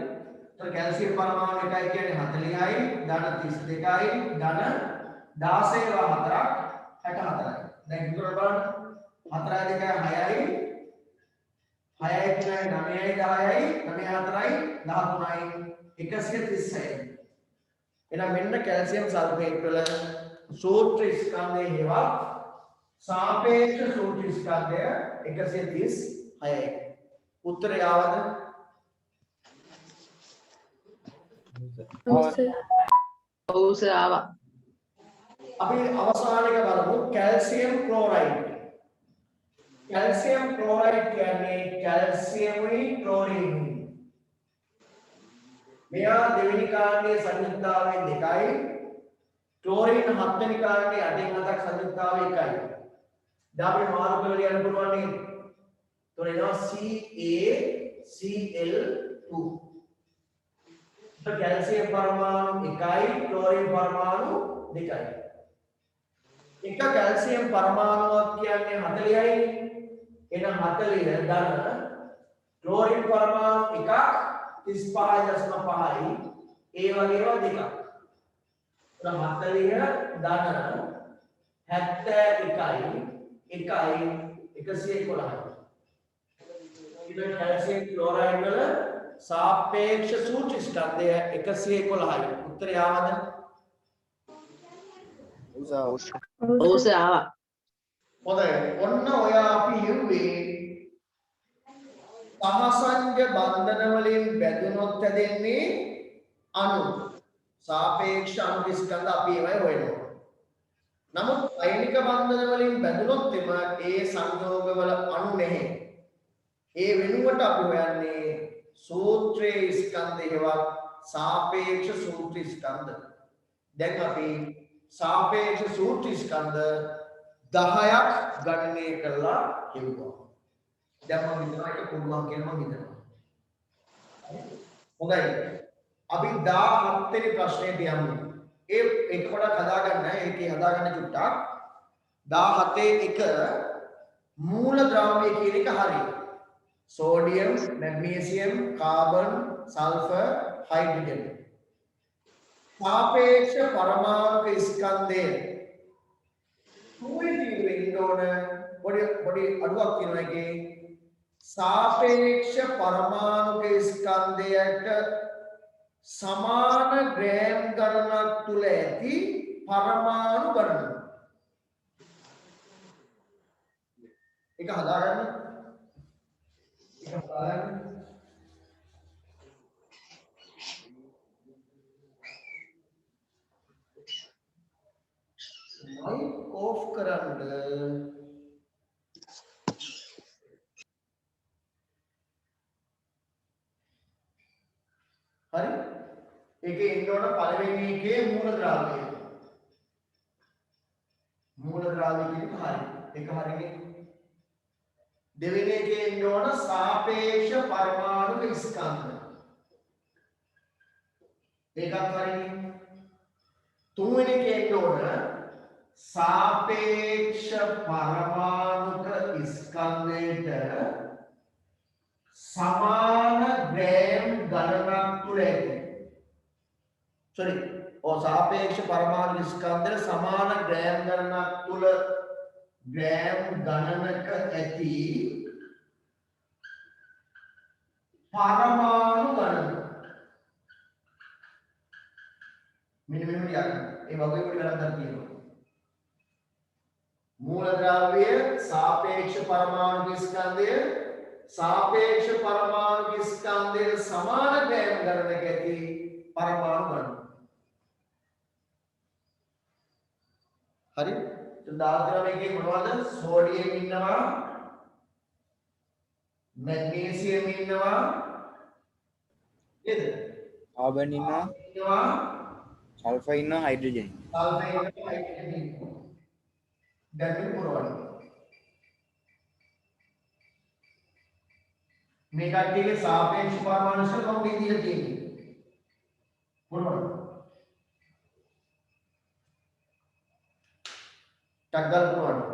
તો કેલ્શિયમ પરમાણુ එකයි කියන්නේ 40යි, ධන 32යි, ධන 16 ඒවා 4ක් 64යි. දැන් ඉතුරු බලන්න 4යි 2යි 6යි 6යි 3යි 9යි 10යි 9යි 4යි 13යි 136යි. එහෙනම් මෙන්න කැල්සියම් සල්ෆේට් වල සූත්‍ර ස්කන්ධය හේවා සාපේක්ෂ සූත්‍ර ස්කන්ධය 136යි. උත්තරය ආවද? ඔව් සර්. ඔව් සර් ආවා. අපි අවසාන එක බලමු කැල්සියම් ක්ලෝරයිඩ්. කැල්සියම් ක්ලෝරයිඩ් කියන්නේ කැල්සියම්යි ක්ලෝරිනුයි. මෙයා දෙවෙනි කාණ්ඩයේ සංයුක්තාවය 2යි. ක්ලෝරින් හත්වෙනි කාණ්ඩයේ 8න් 7ක් සංයුක්තාවය 1යි. දැන් අපි මාරු කරලා ලියන්න පුළුවන් නේද? එතකොට එනවා CaCl2. कैल्शियम परमाणु 1යි क्लोरीन परमाणु 2යි. එක कैल्शियम परमाणුවක් කියන්නේ 40යි. එන 40 ධන क्लोरीन परमाणු 1ක් 35.5යි. ඒ වගේම 2ක්. 40 ධන 71යි 1යි 111යි. ඉතින් कैल्शियम क्लोराइड වල सापेक्ष सूत्र स्कंधය 111යි. උත්තරය ආවද? ඔව් සර් ආවා. හොඳයි. ඔන්න ඔය අපි හිරුවේ සහසංජ බන්ධන වලින් බැඳුනොත් හැදෙන්නේ අණු. සාපේක්ෂ අණු ස්කන්ධ අපි ඒවයි හොයනවා. නමුත් අයනික බන්ධන වලින් බැඳුනොත් ඒ සංයෝගවල අණු නැහැ. ඒ වෙනුවට අපි හොයන්නේ सूत्रे स्कंध हेवा सापेक्ष सूत्र स्कंध. දැන් අපි सापेक्ष सूत्र स्कंध 10ක් ගණනය කරලා හෙව්වා. දැන් මම හිතනවා ඒක පුළුවන් කියලා මම හිතනවා. හොඳයි. අපි 17 වෙනි ප්‍රශ්නයට යමු. ඒ එක පොඩක් හදාගන්න. ඒකේ හදාගන්න චුට්ටක්. 17 එක මූල ද්‍රව්‍ය කියන එක හරියි. Sodium, magnesium, carbon, sulphur, hydrogen. सापेक्ष परमाणु स्कंधे बड़ी अडुවක් කියනවා එකේ सापेक्ष परमाणु स्कंधයට සමාන ග්‍රෑම් ගණනක් තුල ඇති පරමාණු ගණන. ඒක හදාගන්න. माइक ऑफ करंड हरी ඒකේ ඉන්නවන පළවෙනි එකේ මූල ද්‍රව්‍යය මූලද්‍රව්‍ය කියන හරි. ඒක හරිනේ. දෙවෙනි එකේ එන්න ඕන සාපේක්ෂ පරමාණුක ස්කන්ධ. ඒකත් හරිනේ. තුන්වෙනි එකේ එන්න ඕන सापेक्ष परमाणुक स्कंदेට समान ग्राम गणनක් තුල ඇති. sorry. सापेक्ष परमाणु स्कंदेට समान ग्राम गणनක් තුල ग्राम गणनක ඇති परमाणु गणන. මෙන්න මෙහෙම ලියන්න. ඒ වගේ පොඩි වැරද්දක් තියෙනවා. मूलद्रव्य सापेक्ष परमाणु स्कंदे सापेक्ष परमाणु स्कंदे समान ग्राम गणन कहती परमाणु गणन. हरि तो दाद्रव्य के මොනවද? सोडियम ඉන්නවා, मैग्नीशियम ඉන්නවා, නේද? කාබන් ඉන්නවා, ඉන්නවා, සල්ෆර් ඉන්නවා, හයිඩ්‍රජන්. සල්ෆර් ඉන්නවා, හයිඩ්‍රජන් ඉන්නවා. දැන් පුරවන්න. මේ කට්ටියගේ සාපේක්ෂ පරමාණු ශක්තිය කොහොමද දීලා තියෙන්නේ? පුරවන්න. ටග්ගල් පුරවන්න.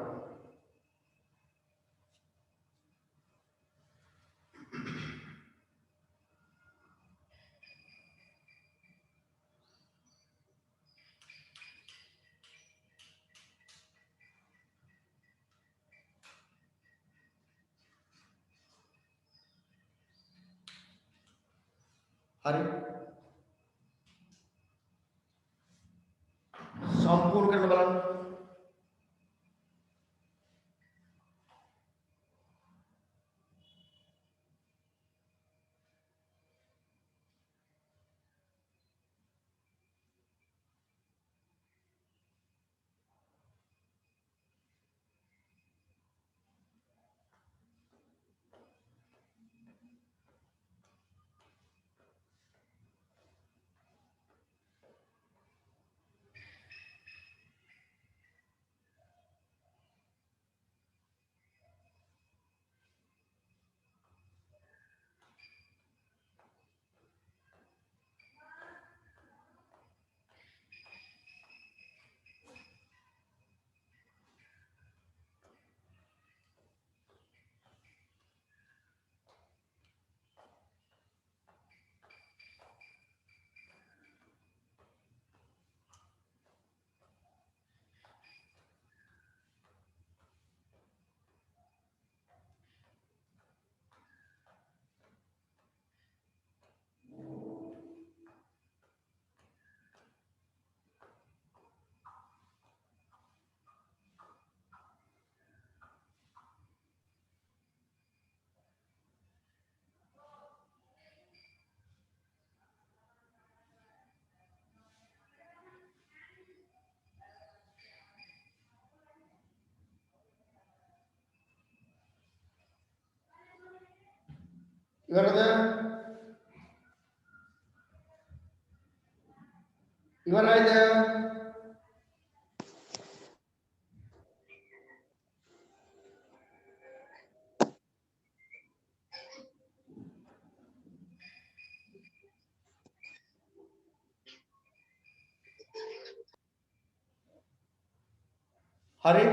हरि संपूर्ण करने वाला ඉවරයිද? हरे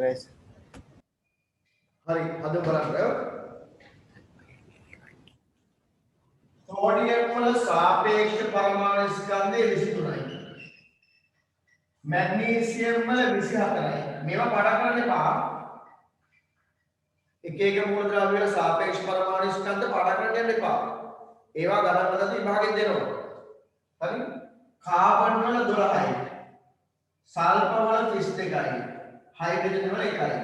ඉවරයි සර්. හරි හදමු බලන්න. සෝඩියම් වල සාපේක්ෂ පරමාණු ස්කන්ධය 23යි. මැග්නීසියම් වල 24යි. මේවා පාඩම් කරන්න එපා. එක එක මූලද්‍රව්‍ය වල සාපේක්ෂ පරමාණු ස්කන්ධ පාඩම් කරන්න යන්න එපා. ඒවා ගණන් වලදී විභාගෙන් දෙනවා. හරි? කාබන් වල 12යි. සල්ෆර් වල 32යි. හයිඩ්‍රජන් වල 1යි.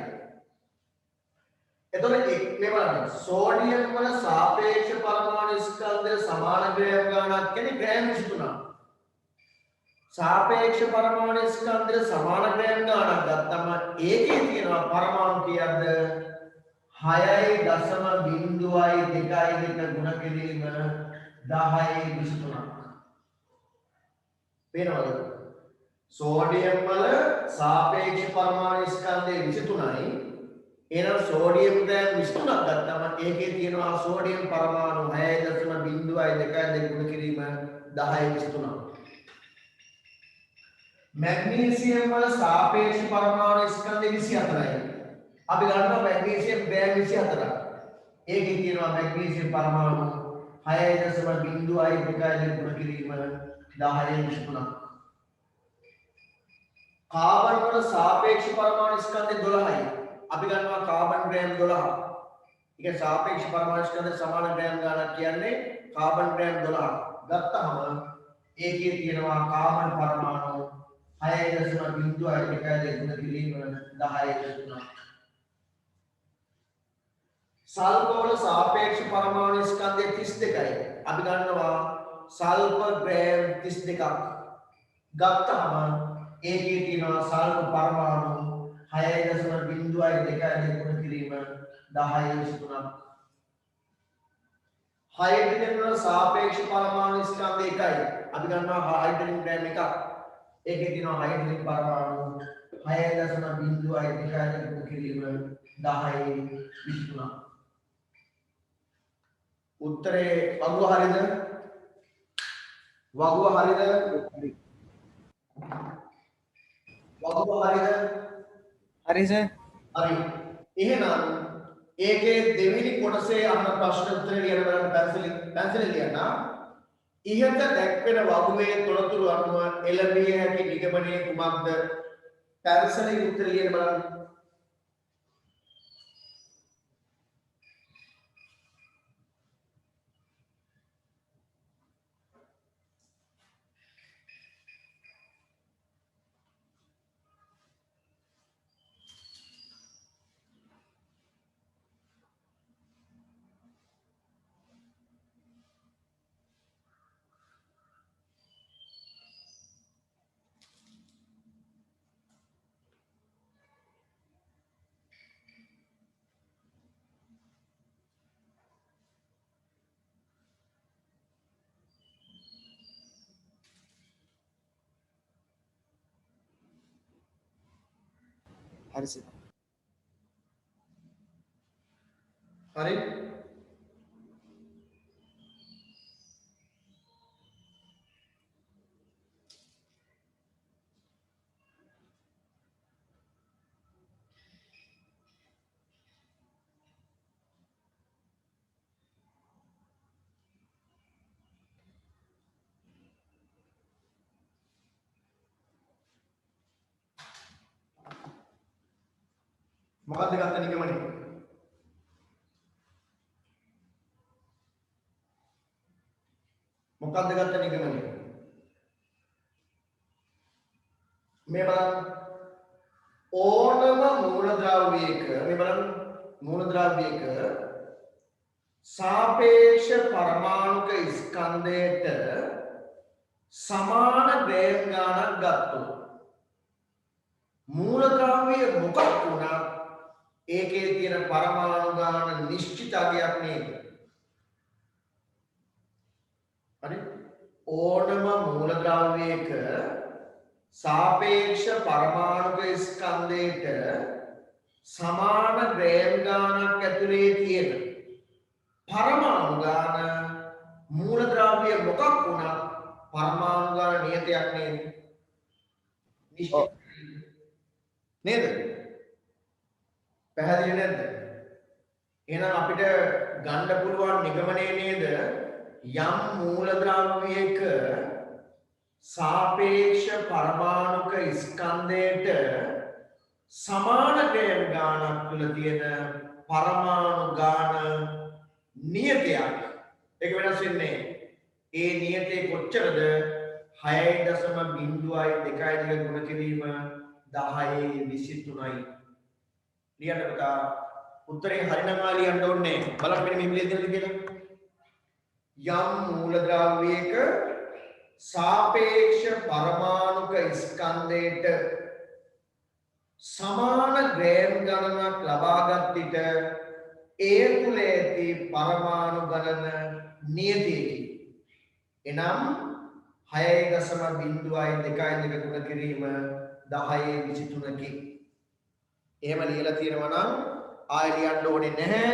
එතකොට මේ බලන්න සෝඩියම් වල සාපේක්ෂ පරමාණු ස්කන්ධය සමාන ග්‍රෑම් ගණනක් කියන්නේ ග්‍රෑම් 23. සාපේක්ෂ පරමාණු ස්කන්ධය සමාන ග්‍රෑම් ගණනක් ගත්තම ඒකේ තියෙනවා පරමාණු කීයක්ද 6.02 ගුණ කිරීම 1023. පේනවද? සෝඩියම් වල සාපේක්ෂ පරමාණු ස්කන්ධය 23යි. එහෙනම් සෝඩියම් ග්‍රෑම් 23ක් ගත්තම ඒකේ තියෙනවා සෝඩියම් පරමාණු 6.02 ගුණ කිරීම 1023. මැග්නීසියම් වල සාපේක්ෂ පරමාණු ස්කන්ධය 24යි. අපි ගන්නවා මැග්නීසියම් ග්‍රෑම් 24ක්. ඒකේ තියෙනවා මැග්නීසියම් පරමාණු 6.02 ගුණ කිරීම 1023. කාබන් වල සාපේක්ෂ පරමාණු ස්කන්ධය 12යි. අපි ගන්නවා කාබන් ග්‍රෑම් 12. ඒක සාපේක්ෂ පරමාණු ස්කන්ධ සමාන ග්‍රෑම් ගණනක් කියන්නේ කාබන් ග්‍රෑම් 12. ගත්තහම ඒකේ තියෙනවා කාබන් පරමාණු 6.02 ගුණ කිරීම 1023. සල්ෆර් වල සාපේක්ෂ පරමාණු ස්කන්ධය 32යි. අපි ගන්නවා සල්ෆර් ග්‍රෑම් 32ක්. ගත්තහම ඒකේ තියෙනවා සල්ෆර් පරමාණු 6.02 ගුණ කිරීම 1023. හයිඩ්‍රජන් වල සාපේක්ෂ පරමාණු ස්කන්ධය 1යි. අපි ගන්නවා හයිඩ්‍රජන් ග්‍රෑම් 1ක්. ඒකේ තියෙනවා හයිඩ්‍රජන් පරමාණු 6.02 ගුණ කිරීම 1023. උත්තරේ වගුව හරිද? වගුව හරිද? වගුව හරිද? හරි සර්. හරි. එහෙනම් ඒකේ දෙවෙනි කොටසේ අහන ප්‍රශ්න උත්තර ලියන්න බලන්න පැන්සලෙන් ලියන්න. ඉහත දැක්වෙන වගුවේ තොරතුරු අනුව එළඹිය හැකි නිගමනය කුමක්ද? පැන්සලෙන් උත්තර ලියන්න බලන්න. හරි සර්. හරි. මොකක්ද ගත්ත නිගමනය? මොකක්ද ගත්ත නිගමනය? මේ බලන්න ඕනම මූලද්‍රව්‍යයක මේ බලන්න මූලද්‍රව්‍යයක සාපේක්ෂ පරමාණුක ස්කන්ධයට සමාන ග්‍රෑම් ගණනක් ගත්තොත් මූලද්‍රව්‍ය මොකක් වුණත් ඒකේ තියෙන පරමාණු ගාන නිශ්චිත අගයක් නේද? හරි. ඕනම මූලද්‍රව්‍යයක සාපේක්ෂ පරමාණුක ස්කන්ධයට සමාන ග්‍රෑම් ගානක් ඇතුලේ තියෙන පරමාණු ගාන මූලද්‍රව්‍ය මොකක් වුණත් පරමාණු ගාන නියතයක් නේද? නිශ්චිත නේද? පැහැදිලි නැද්ද? එහෙනම් අපිට ගන්න පුළුවන් නිගමනය නේද? යම් මූලද්‍රව්‍යයක සාපේක්ෂ පරමාණුක ස්කන්ධයට සමාන ග්‍රෑම් ගාණක් තුල තියෙන පරමාණු ගාණ නියතයක්. ඒක වෙනස් වෙන්නේ. ඒ නියතේ කොච්චරද? 6.02 ගුණ කිරීම 1023යි. ලියන්න පුතා. උත්තරේ හරිනම් ලියන්න ඕනේ. බලන්න මෙන්න මේ විදිහට කියලා. යම් මූලද්‍රව්‍යයක සාපේක්ෂ පරමාණුක ස්කන්ධයට සමාන ග්‍රෑම් ගණනක් ලබාගත් විට ඒ තුල ඇති පරමාණු ගණන නියතයකි. එනම් 6.02 ගුණ කිරීම 1023කි. එහෙම ලියලා තියෙනවා නම් ආයෙ ලියන්න ඕනේ නැහැ.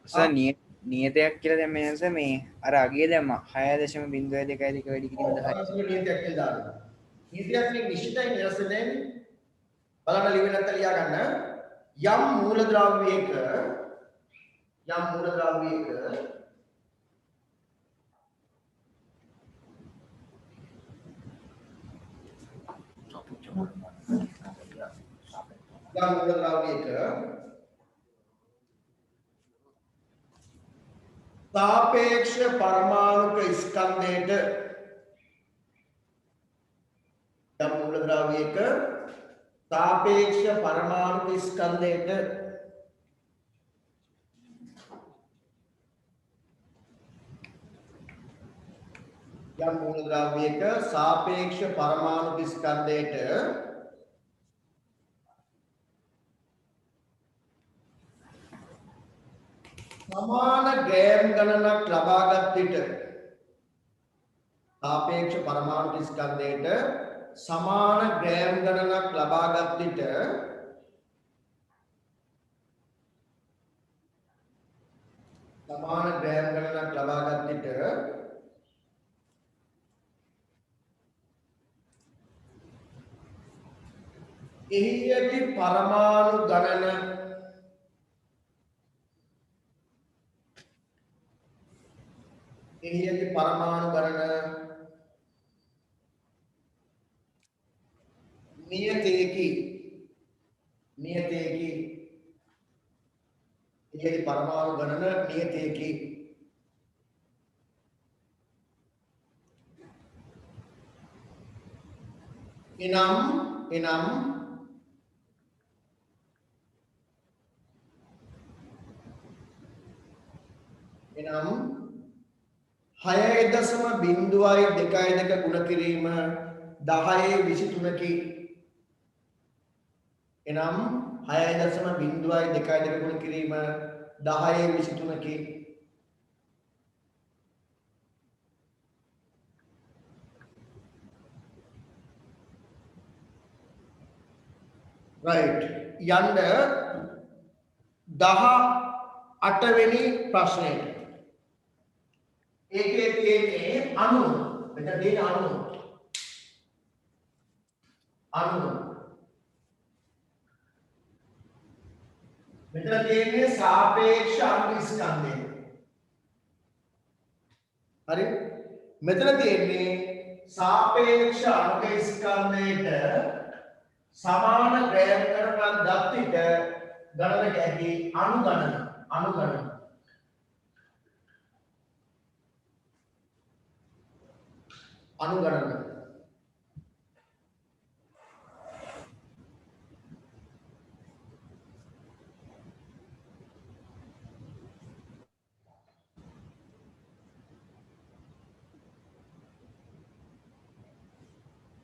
සර් නියතයක් කියලා දැන් මේ සර් මේ අර අගිය දැම්ම 6.02 වැඩි කිරීම 10. නියතයක් කියලා දාන්න. නියතයක් නේ නිශ්චිතයි නිරස නැහැ. බලන්න ලියවෙ නැත්නම් ලියා ගන්න. යම් මූලද්‍රව්‍යයක सापेक्ष परमाणुक स्कंधेट मूलद्रव्यक सापेक्ष परमाणुक स्कंधेट मूलद्रव्यक सापेक्ष परमाणुक स्कंधेट समान ग्रෑම් ගණනක් ලබාගත් විට සාපේක්ෂ පරමාණු ස්කන්ධයට සමාන ග්‍රෑම් ගණනක් ලබාගත් විට එහි ඇති පරමාණු ගණන नियतेकी परमाणु गणन नियतेकी इनम हय दशम बिंदुवाई දෙකයි දෙක ගුණ කිරීම 1023කි. එනම් 6.02 දෙක ගුණ කිරීම 1023කි. right යන්න 18 වෙනි ප්‍රශ්නයට. ඒකේ තියෙන්නේ අණු. මෙතන තියෙන අණු. මෙතන තියෙන්නේ සාපේක්ෂ අණු ස්කන්ධය. හරි? මෙතන තියෙන්නේ සාපේක්ෂ අණු ස්කන්ධයට සමාන ග්‍රෑම් ගණනක් දත් විට ගණනක ඇති අණු ගණන.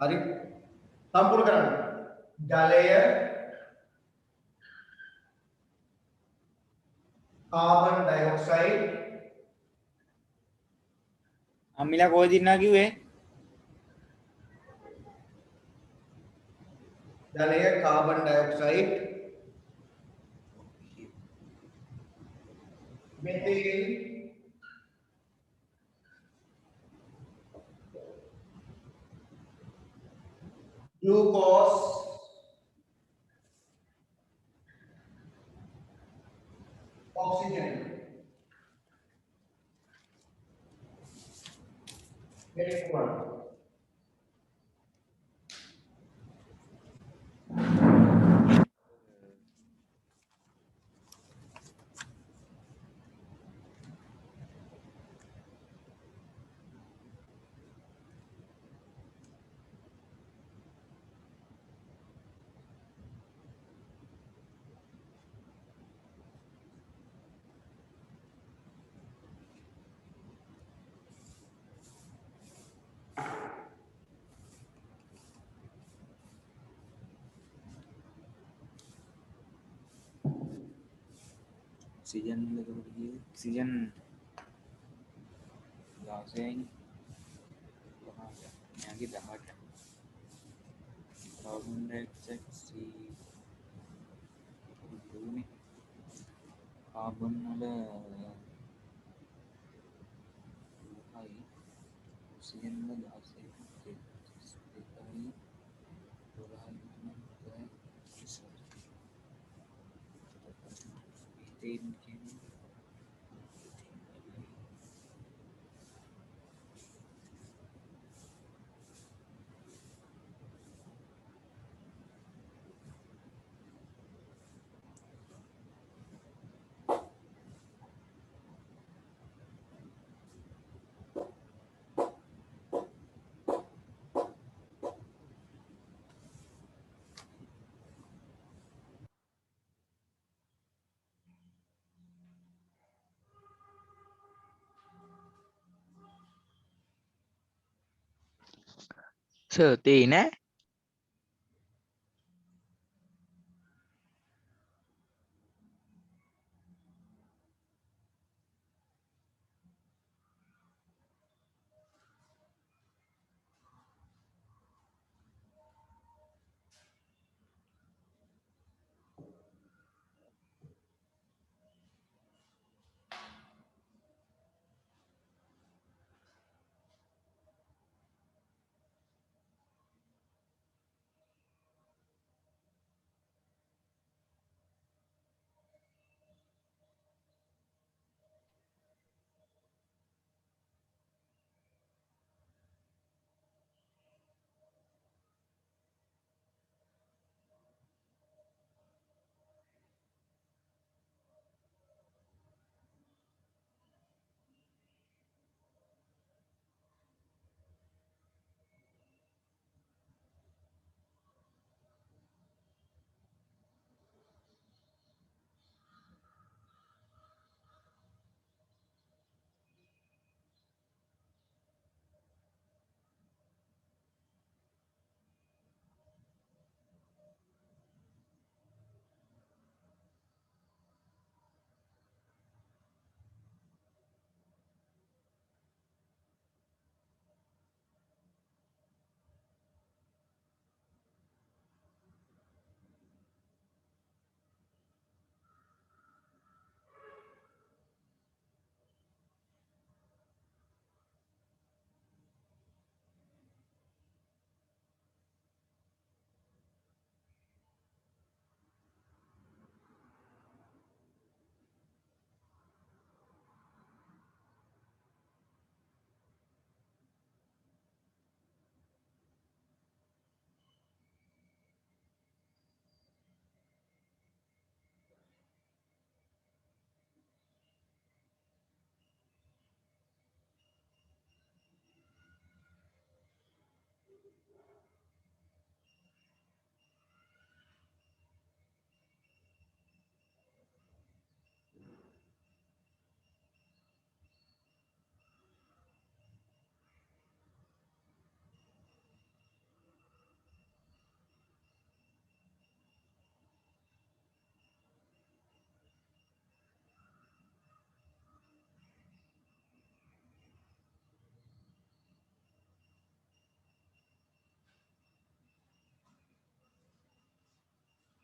हरी संपूर्ण करण जलय कार्बन डाइऑक्साइड අම්මිලා කොහෙද ඉන්නා කිව්වේ? जलय carbon dioxide methane glucose oxygen very cool. Oxygen oxygen गासें यहाँ की दहाड़ कार्बन डाइऑक्साइड सी भूमि कार्बन वाला हाई ऑक्सीजन वाला गासें देखा ही हो रहा है मीथेन के Sir, tiền á.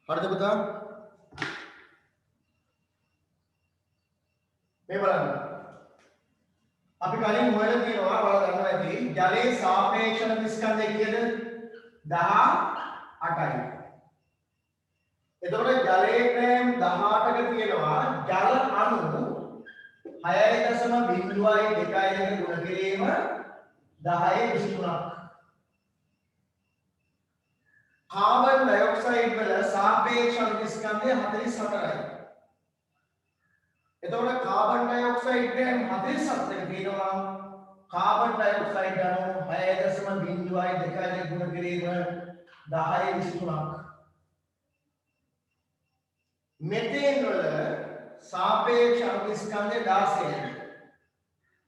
හරිද පුතා මේ බලන්න අපි කලින් හොයලා තියෙනවා ඔයාලා දන්නවා ඇති ජලයේ සාපේක්ෂ ස්කන්ධය කීයද 18යි එතකොට ජලයේ ග්‍රෑම් 18ක තියෙනවා ජල අණු 6.02 ගුණ කිරීම 1023ක්. කාබන් ඩයොක්සයිඩ් වල සාපේක්ෂ අනුස්කන්ධය 44යි. එතකොට කාබන් ඩයොක්සයිඩ් ග්‍රෑම් 47ක තියෙනවා කාබන් ඩයොක්සයිඩ් අණු 6.02 ගුණ කිරීම 1023ක්. මෙතේන් වල සාපේක්ෂ අනුස්කන්ධය 16යි.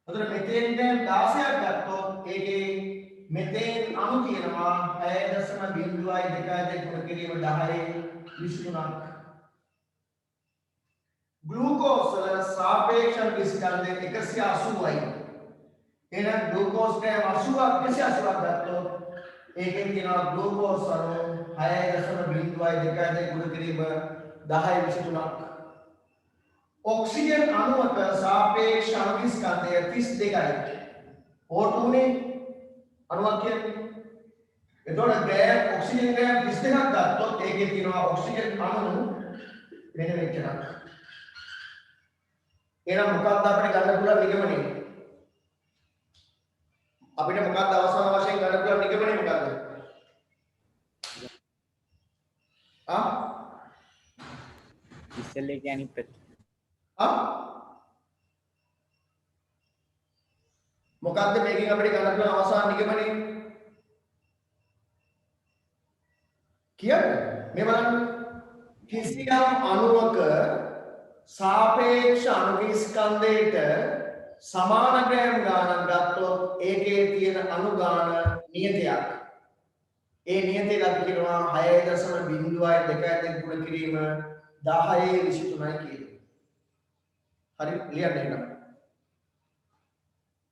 එතකොට මෙතේන් ග්‍රෑම් 16ක් ගත්තොත් ඒකේ මෙතේන් අණු තියෙනවා 6.02 ගුණ කිරීම 1023ක්. ग्लूकोज वල सापेक्ष අනුස්කන්ධය 180යි. එහෙනම් ग्लूकोज ග්‍රෑම් 80ක් 180ක් ගත්තොත් ඒකෙන් තියෙනවා ग्लूकोज අණු 6.02 ගුණ කිරීම 1023ක්. ඔක්සිජන් අණුවක සාපේක්ෂ අනුස්කන්ධය 32යි. O2 නේ අණුවක් කියන්නේ. එතකොට ග්‍රෑම් ඔක්සිජන් ග්‍රෑම් 32ක් ගත්තොත් ඒකේ තියෙනවා ඔක්සිජන් අණු මෙන්න මෙච්චරක්. එහෙනම් මොකක්ද අපිට ගන්න පුළුවන් නිගමනය? අපිට මොකක්ද අවසාන වශයෙන් ගන්න පුළුවන් නිගමනය මොකක්ද? ඉස්සෙල්ලා කියන්නේ අනිත් පැත්ත. මොකක්ද මේකෙන් අපිට ගන්න පුළුවන් අවසාන නිගමනය? කියන්න. මේ බලන්න. කිසියම් අණුවක सापेक्ष අනුස්කන්ධයට සමාන ග්‍රෑම් ගානක් ගත්තොත් ඒකේ තියෙන අණු ගාන නියතයක්. ඒ නියතයට අපි කියනවා 6.02 ගුණ කිරීම 1023යි කියලා. හරි ලියන්න එහෙනම්.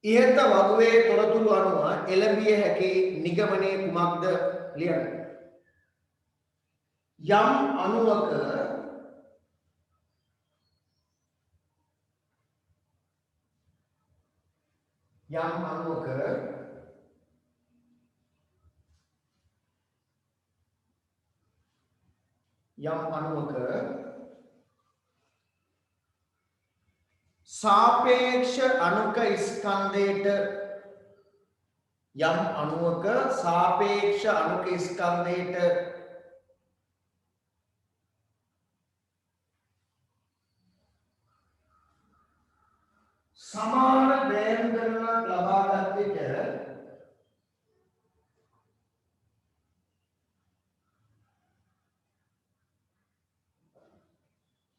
ඉහත වගුවේ තොරතුරු අනුව එළඹිය හැකි නිගමනයේ කුමක්ද ලියන්න. යම් අණුවක යම් අණුවක सापेक्ष අණුක ස්කන්ධයට යම් අණුවක සාපේක්ෂ අණුක ස්කන්ධයට සමාන ග්‍රෑම් ගණනක් ලබාගත් විට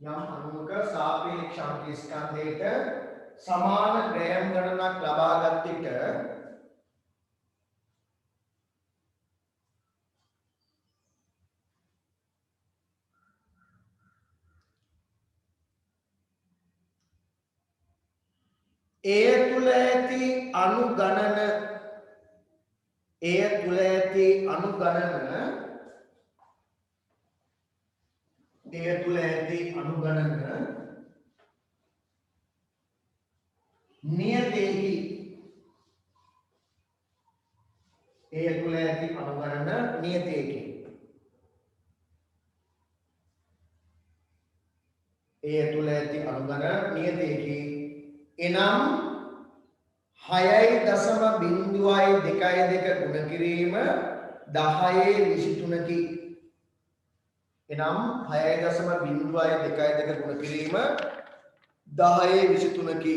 යම් අණුවක සාපේක්ෂ අණුක ස්කන්ධයට සමාන ග්‍රෑම් ගණනක් ලබාගත් විට එය තුල ඇති අණු ගණන නියතේහි එනම් 6.02 ගුණ කිරීම 1023කි. එනම් 6.02 ගුණ කිරීම 1023කි.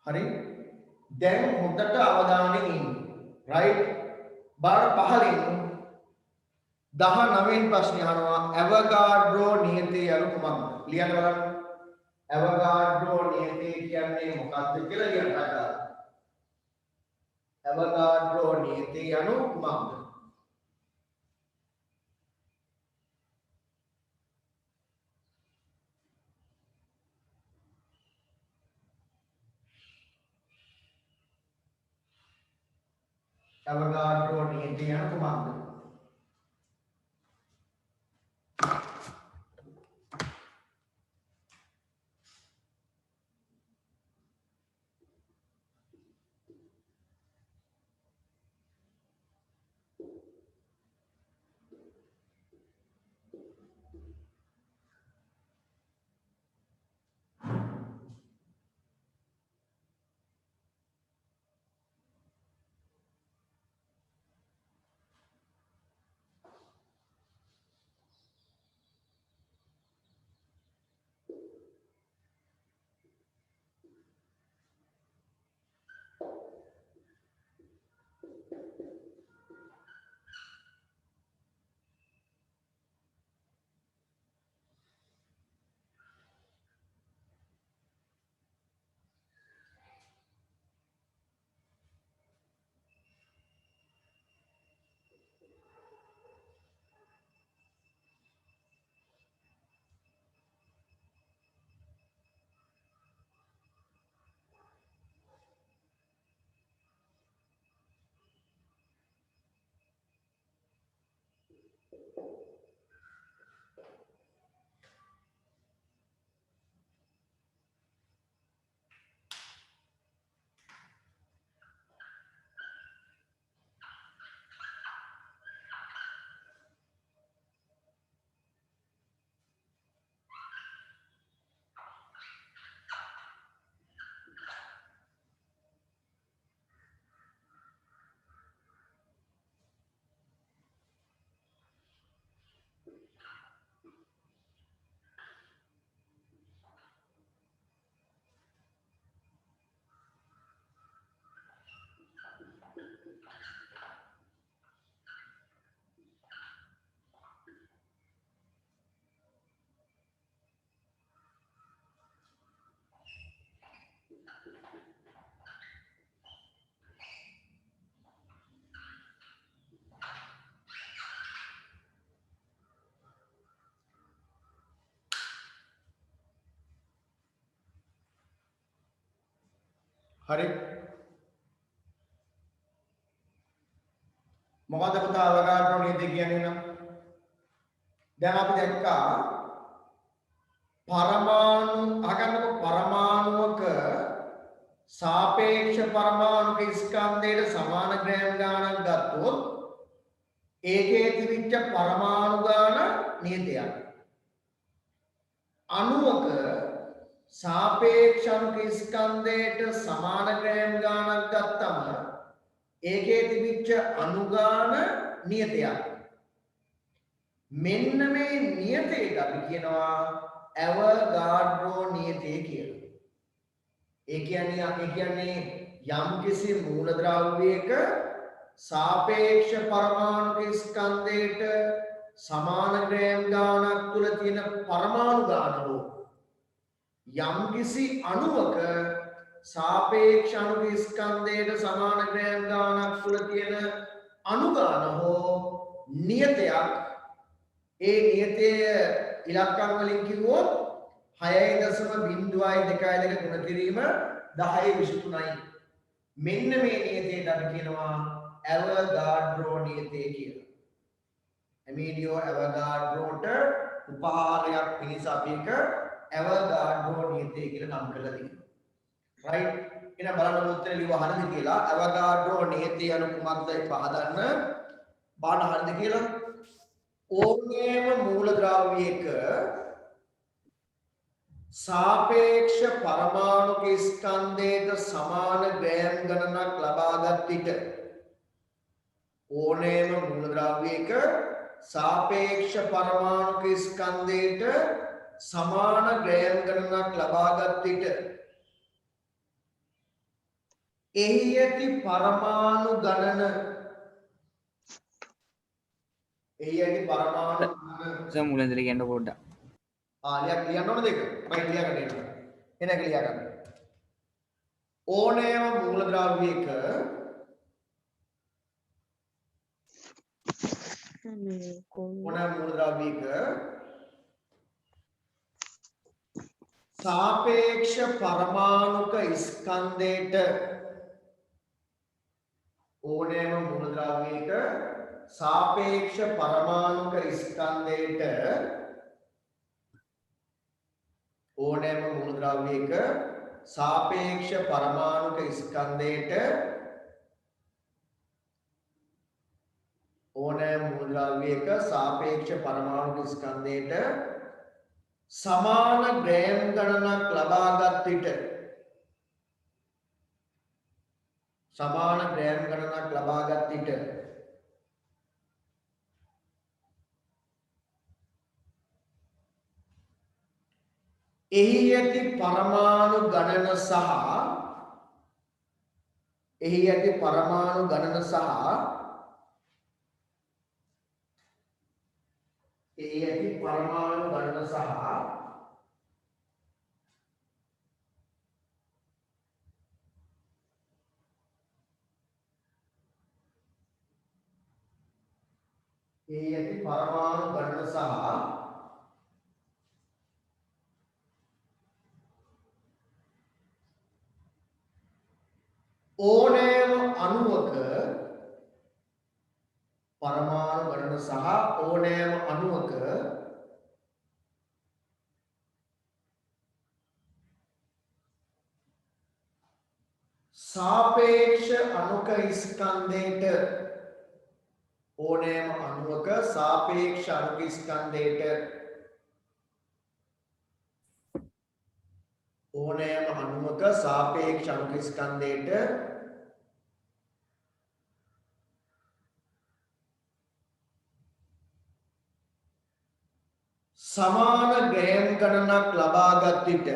හරි දැන් හොඳට අවධානයෙන් ඉන්න. right බාර 15 19 ප්‍රශ්නේ අහනවා ඇවෝගාඩ්‍රෝ නියතය යනු කුමක්ද? ලියන්න බලන්න. ඇවෝගාඩ්‍රෝ නියතය කියන්නේ මොකක්ද කියලා ලියන්න ගන්න. ඇවෝගාඩ්‍රෝ නියතය යනු කුමක්ද? ඇවෝගාඩ්‍රෝ නියතය යනු කුමක්ද? හරි. මොකද පුතා අවගාඩ්‍රෝ නීතිය කියන්නේ නම්? දැන් අපි දැක්කා පරමාණුක සාපේක්ෂ පරමාණුක ස්කන්ධයට සමාන ග්‍රෑම් ගාණක් ගත්තොත් ඒකේ තිබිච්ච පරමාණු ගාණ නියතයක්. අණුවක සාපේක්ෂ අණුක ස්කන්ධයට සමාන ග්‍රෑම් ගාණක් ගත්තම ඒකේ තිබිච්ච අණු ගාණ නියතයක්. මෙන්න මේ නියතයට අපි කියනවා ඇවගාඩ්‍රෝ නියතය කියලා. ඒ කියන්නේ යම්කිසි මූලද්‍රව්‍යයක සාපේක්ෂ පරමාණුක ස්කන්ධයට සමාන ග්‍රෑම් ගාණක් තුල තියෙන පරමාණු ගාණ හෝ යම්කිසි අණුවක සාපේක්ෂ අණුක ස්කන්ධයට සමාන ග්‍රෑම් ගාණක් තුල තියෙන අණු ගාණ හෝ නියතයක්. ඒ නියතය ඉලක්කම් වලින් කිව්වොත් 6.02 ගුණ කිරීම 10/23යි. මෙන්න මේ නියතයට අපි කියනවා ඇවගාඩ්‍රෝ නියතය කියලා. එමීඩියෝ ඇවගාඩ්‍රෝට උපහාරයක් පිණිස අපි එක ඇවගාඩ්‍රෝ නියතය කියලා නම් කරලා තියෙනවා. රයිට්. එහෙනම් බලන්න උත්තරේ ලියව හරිද කියලා. ඇවගාඩ්‍රෝ නියතය anu කුමක්ද පහදන්න. බලන්න හරිද කියලා. ඕනෑම මූලද්‍රව්‍යයක සාපේක්ෂ පරමාණුක ස්කන්ධයට සමාන ග්‍රෑම් ගණනක් ලබාගත් විට ඕනෑම මූලද්‍රව්‍යයක සාපේක්ෂ පරමාණුක ස්කන්ධයට සමාන ග්‍රෑම් ගණනක් ලබාගත් විට එහි ඇති පරමාණු ගණන මුලින්දල කියන්න පොඩ්ඩක්. ලියන්න ඕන දෙක. මම ලියාගන්න එනවා. එනක ලියාගන්න. ඕනෑම මූලද්‍රව්‍යයක සාපේක්ෂ පරමාණුක ස්කන්ධයට ඕනෑම මූලද්‍රව්‍යයක සාපේක්ෂ පරමාණුක ස්කන්ධයට ඕනෑම මූලද්‍රව්‍යයක සාපේක්ෂ පරමාණුක ස්කන්ධයට ඕනෑම මූලද්‍රව්‍යයක සාපේක්ෂ පරමාණුක ස්කන්ධයට සමාන ග්‍රෑම් ගණනක් ලබාගත් විට එහි ඇති පරමාණු ගණන සහ ඕනෑම අණුවක පරමාණු ගණන සහ ඕනෑම අණුවක සාපේක්ෂ අණුක ස්කන්ධයට ඕනෑම අණුවක සාපේක්ෂ අණුක ස්කන්ධයට සමාන ග්‍රෑම් ගණනක් ලබාගත් විට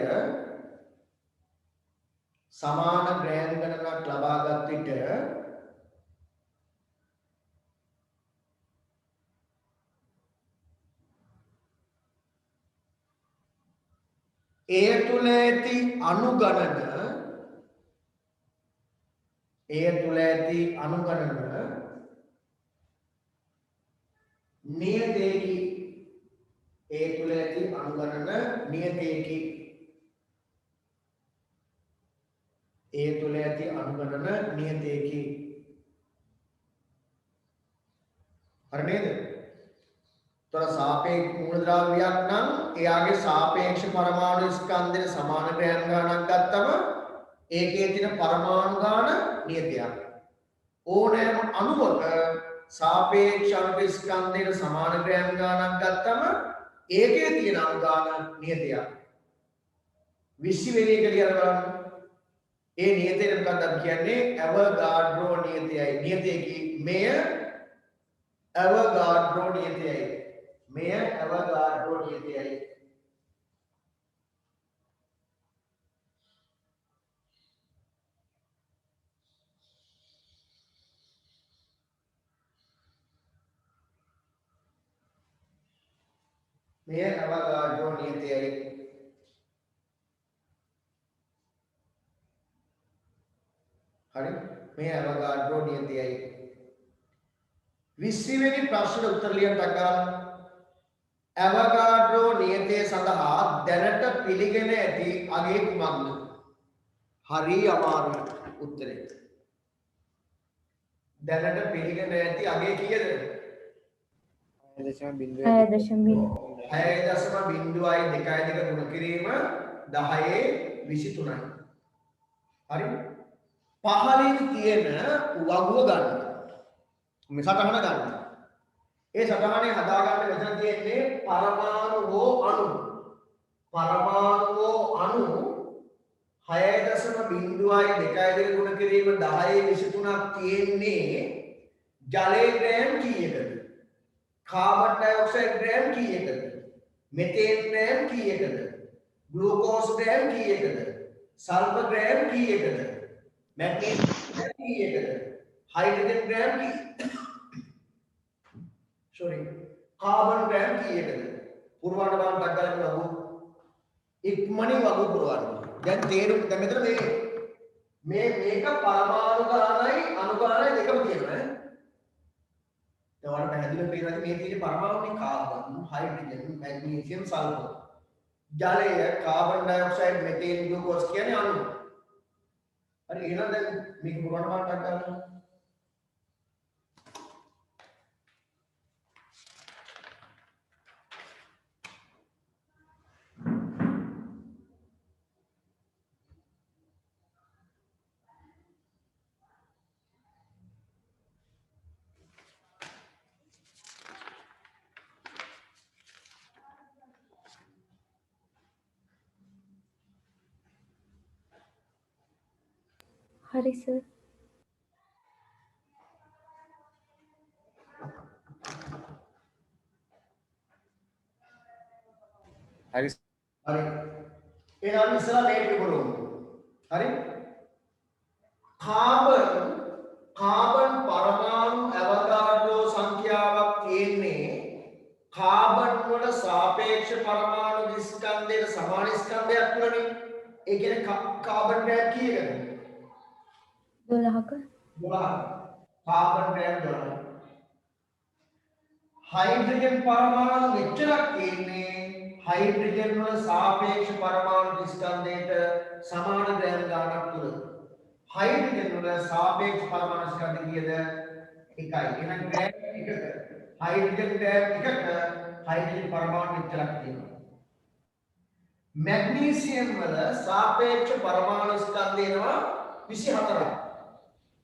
එය තුල ඇති අණු ගණන නියතයකි. ඒ තුල ඇති අනුගණන නියතයකි. හරි නේද? තොර සාපේක්ෂ මූලද්‍රව්‍යයක් නම් එයාගේ සාපේක්ෂ පරමාණු ස්කන්ධේ සමාන ග්‍රෑම් ගාණක් ගත්තම ඒකේ තියෙන පරමාණු ගාණ නියතයක්. ඕනෑම අණුවක සාපේක්ෂ අණු ස්කන්ධේ සමාන ග්‍රෑම් ගාණක් ගත්තම ඒකේ තියෙන අණු ගාණ නියතයක්. 20 වෙනි එක කියලා බලන්න. ඒ නියතයට මොකක්ද අපි කියන්නේ? ඇවෝගාඩ්‍රෝ නියතයයි. නියතයකි මෙය ඇවෝගාඩ්‍රෝ නියතයයි. මෙය ඇවෝගාඩ්‍රෝ නියතයයි. මෙය ඇවෝගාඩ්‍රෝ නියතයයි. හරි මේ ඇවෝගාඩ්‍රෝ නියතයයි. 20 වෙනි ප්‍රශ්නෙට උත්තර ලියන්න ගන්න. ඇවෝගාඩ්‍රෝ නියතය සඳහා දැනට පිළිගෙන ඇති අගය කුමක්ද? හරි අමාරුයි උත්තරේ. දැනට පිළිගෙන ඇති අගය කීයද? 6.0 6.0 6.02 ගුණ කිරීම 10/23යි. හරි පහලින් තියෙන වගුව ගන්න. මේ සටහන ගන්න. ඒ සටහනේ හදා ගන්න මෙතන තියෙන්නේ පරමාණු හෝ අණු. පරමාණු හෝ අණු 6.02 ගුණ කිරීම 10/23ක් තියෙන්නේ ජලයේ ග්‍රෑම් කීයකද? කාබන් ඩයොක්සයිඩ් ග්‍රෑම් කීයකද? මෙතේන් ග්‍රෑම් කීයකද? ග්ලූකෝස් ග්‍රෑම් කීයකද? සල්ෆර් ග්‍රෑම් කීයකද? मैग्नीशियम कීයකද? हाइड्रोजन ग्राम की सॉरी कार्बन ग्राम කීයකද? පුරවන්න බලන්න ටක් ගාලා වගු ඉක්මනින් වගු පුරවන්න. දැන් තේරුම් දැන් මෙතන මේක පරමාණු ගානයි අණු ගානයි දෙකම තියෙනවා ඈ. දැන් ඔයාලට පැහැදිලිව පේනවා මේ තියෙන පරමාණුනේ කාබන්, හයිඩ්‍රජන්, මැග්නීසියම්, සල්ෆර්. ජලය, කාබන් ඩයොක්සයිඩ්, මෙතේන්, ග්ලූකෝස් කියන්නේ අණු. अरे එහෙනම් දැන් මේක පුරවන්න බලන්න ටක් ගාලා. हरी सर හරි හරි එහෙනම් ඉස්සලා මේක බලමු. හරි කාබන් පරමාණු අවගාඩ්‍රෝ සංඛ්‍යාවක් තියෙන්නේ කාබන් වල සාපේක්ෂ පරමාණු ස්කන්ධයට සමාන ස්කන්ධයක් තුනනේ. ඒ කියන්නේ කාබන් ග්‍රෑම් කීයකද? 12ක 12. Carbon gram 12. हाइड्रोजन परमाणु මෙච්චරක් තියෙන්නේ हाइड्रोजन වල සාපේක්ෂ පරමාණු ස්කන්ධයට සමාන ග්‍රෑම් ගාණක් තුල. हाइड्रोजन වල සාපේක්ෂ පරමාණු ස්කන්ධ කීයද? 1යි. එහෙනම් ග්‍රෑම් 1ක हाइड्रोजन ග්‍රෑම් 1ක हाइड्रोजन परमाणु මෙච්චරක් තියෙනවා. मैग्नीशियम වල සාපේක්ෂ පරමාණු ස්කන්ධ එනවා 24ක්.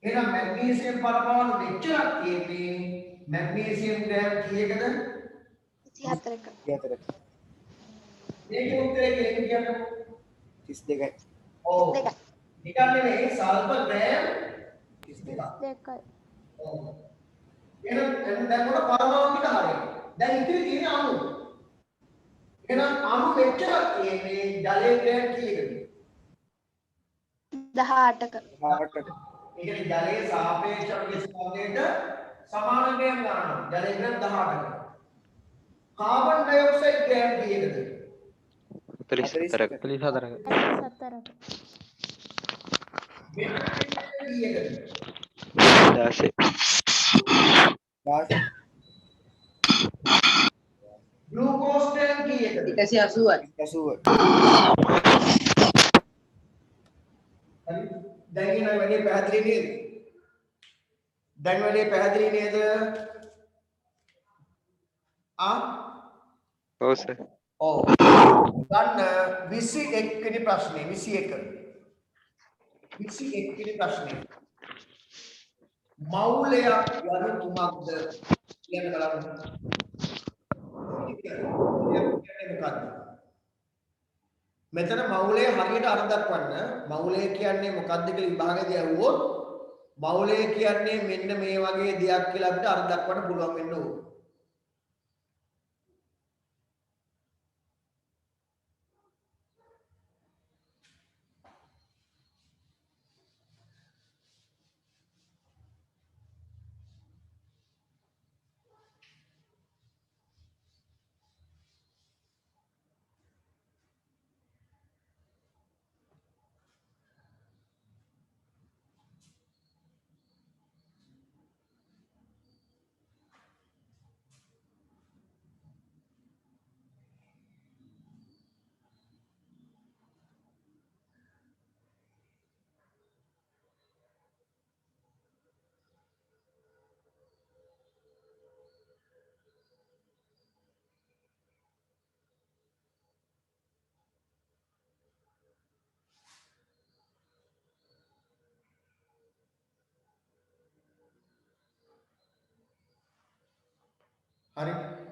එහෙනම් मैग्नीशियम परमाणु මෙච්චරක් තියෙන්නේ मैग्नीशियम ग्राम කීයකද? 34ක 34ක මේකේ උත්තරේ කියන්නේ 32යි ඔව් නිකන් නෙමෙයි සල්ෆර් ග්‍රෑම් 32යි ඔව් එහෙනම් දැන් මොන පරමාණු ටික හරියි දැන් ඉතිරි තියෙන අණු එහෙනම් අණු මෙච්චරක් තියෙන්නේ ජලයේ ග්‍රෑම් කීයකද? 18ක 18ක ඒ කියන්නේ ජලයේ සාපේක්ෂ ස්කන්ධයට සමාන ග්‍රෑම් ගන්න. ජලයේ ග්‍රෑම් 18ක. කාබන් ඩයොක්සයිඩ් ග්‍රෑම් කීයකද? 44ක 17ක මෙතන කීයකද? 16 ග්ලූකෝස් ග්‍රෑම් කීයකද? 180යි හරි දැන් වැඩි පැහැදිලි නේද? දැන් වැඩි පැහැදිලි නේද? ඔව් සර්. ඔව්. ගන්න 21 වෙනි ප්‍රශ්නේ 21. 21 වෙනි ප්‍රශ්නේ. මෞලයක් යනු කුමක්ද කියන බලන්න. මොකක්ද? මෙතන මෞලය හරියට අර්ථ දක්වන්න. මෞලය කියන්නේ මොකක්ද කියලා විභාගයේදී අහුවොත් මෞලය කියන්නේ මෙන්න මේ වගේ දෙයක් කියලා අපිට අර්ථ දක්වන්න පුළුවන් වෙන්න ඕන. හරි.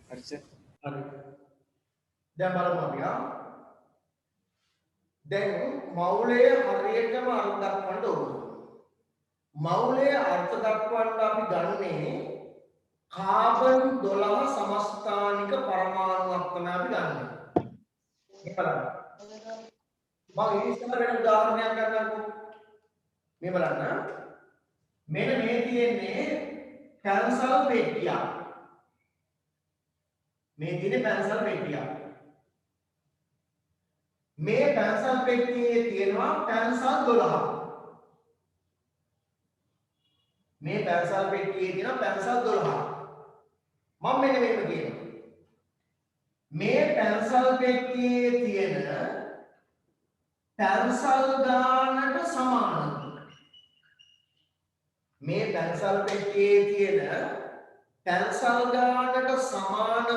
හරි සර්. හරි. දැන් බලමු අපි දැන් මෞලය හරියටම අර්ථ දක්වන්න ඕන. මෞලය අර්ථ දක්වන්න අපි ගන්නේ කාබන් 12 සමස්ථානික පරමාණුවක් තමයි අපි ගන්නෙ. මේ බලන්න. මම ඉස්සර වෙන උදාහරණයක් ගන්නකො. මේ බලන්න. මෙන්න මේ තියෙන්නේ කැන්සල් පෙට්ටියක්. මේ තියෙන්නේ පැන්සල් පෙට්ටියක්. මේ පැන්සල් පෙට්ටියේ තියෙනවා පැන්සල් 12ක්. මේ පැන්සල් පෙට්ටියේ තියෙනවා පැන්සල් 12ක්. මම මෙන්න මේක කියනවා. මේ පැන්සල් පෙට්ටියේ තියෙන පැන්සල් ගානට සමානයි. මේ පැන්සල් පෙට්ටියේ තියෙන පැන්සල් ගානට සමානව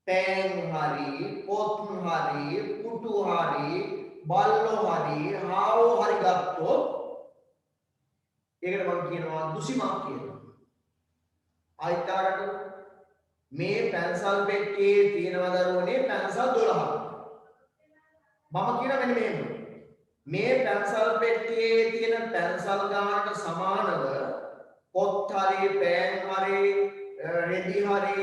පෑන් හරි පොත් හරි පුටු හරි බල්ලෝ හරි හාවෝ හරි ගත්තොත් ඒකට මම කියනවා දුසිමක් කියලා. ආයිතාරට මේ පැන්සල් පෙට්ටියේ තියෙනවා දරුවනේ පැන්සල් 12ක්. මම කියන මෙන්න මෙහෙම. මේ පැන්සල් පෙට්ටියේ තියෙන පැන්සල් ගානට සමානව පොත් හරි පෑන් හරි රෙදි හරි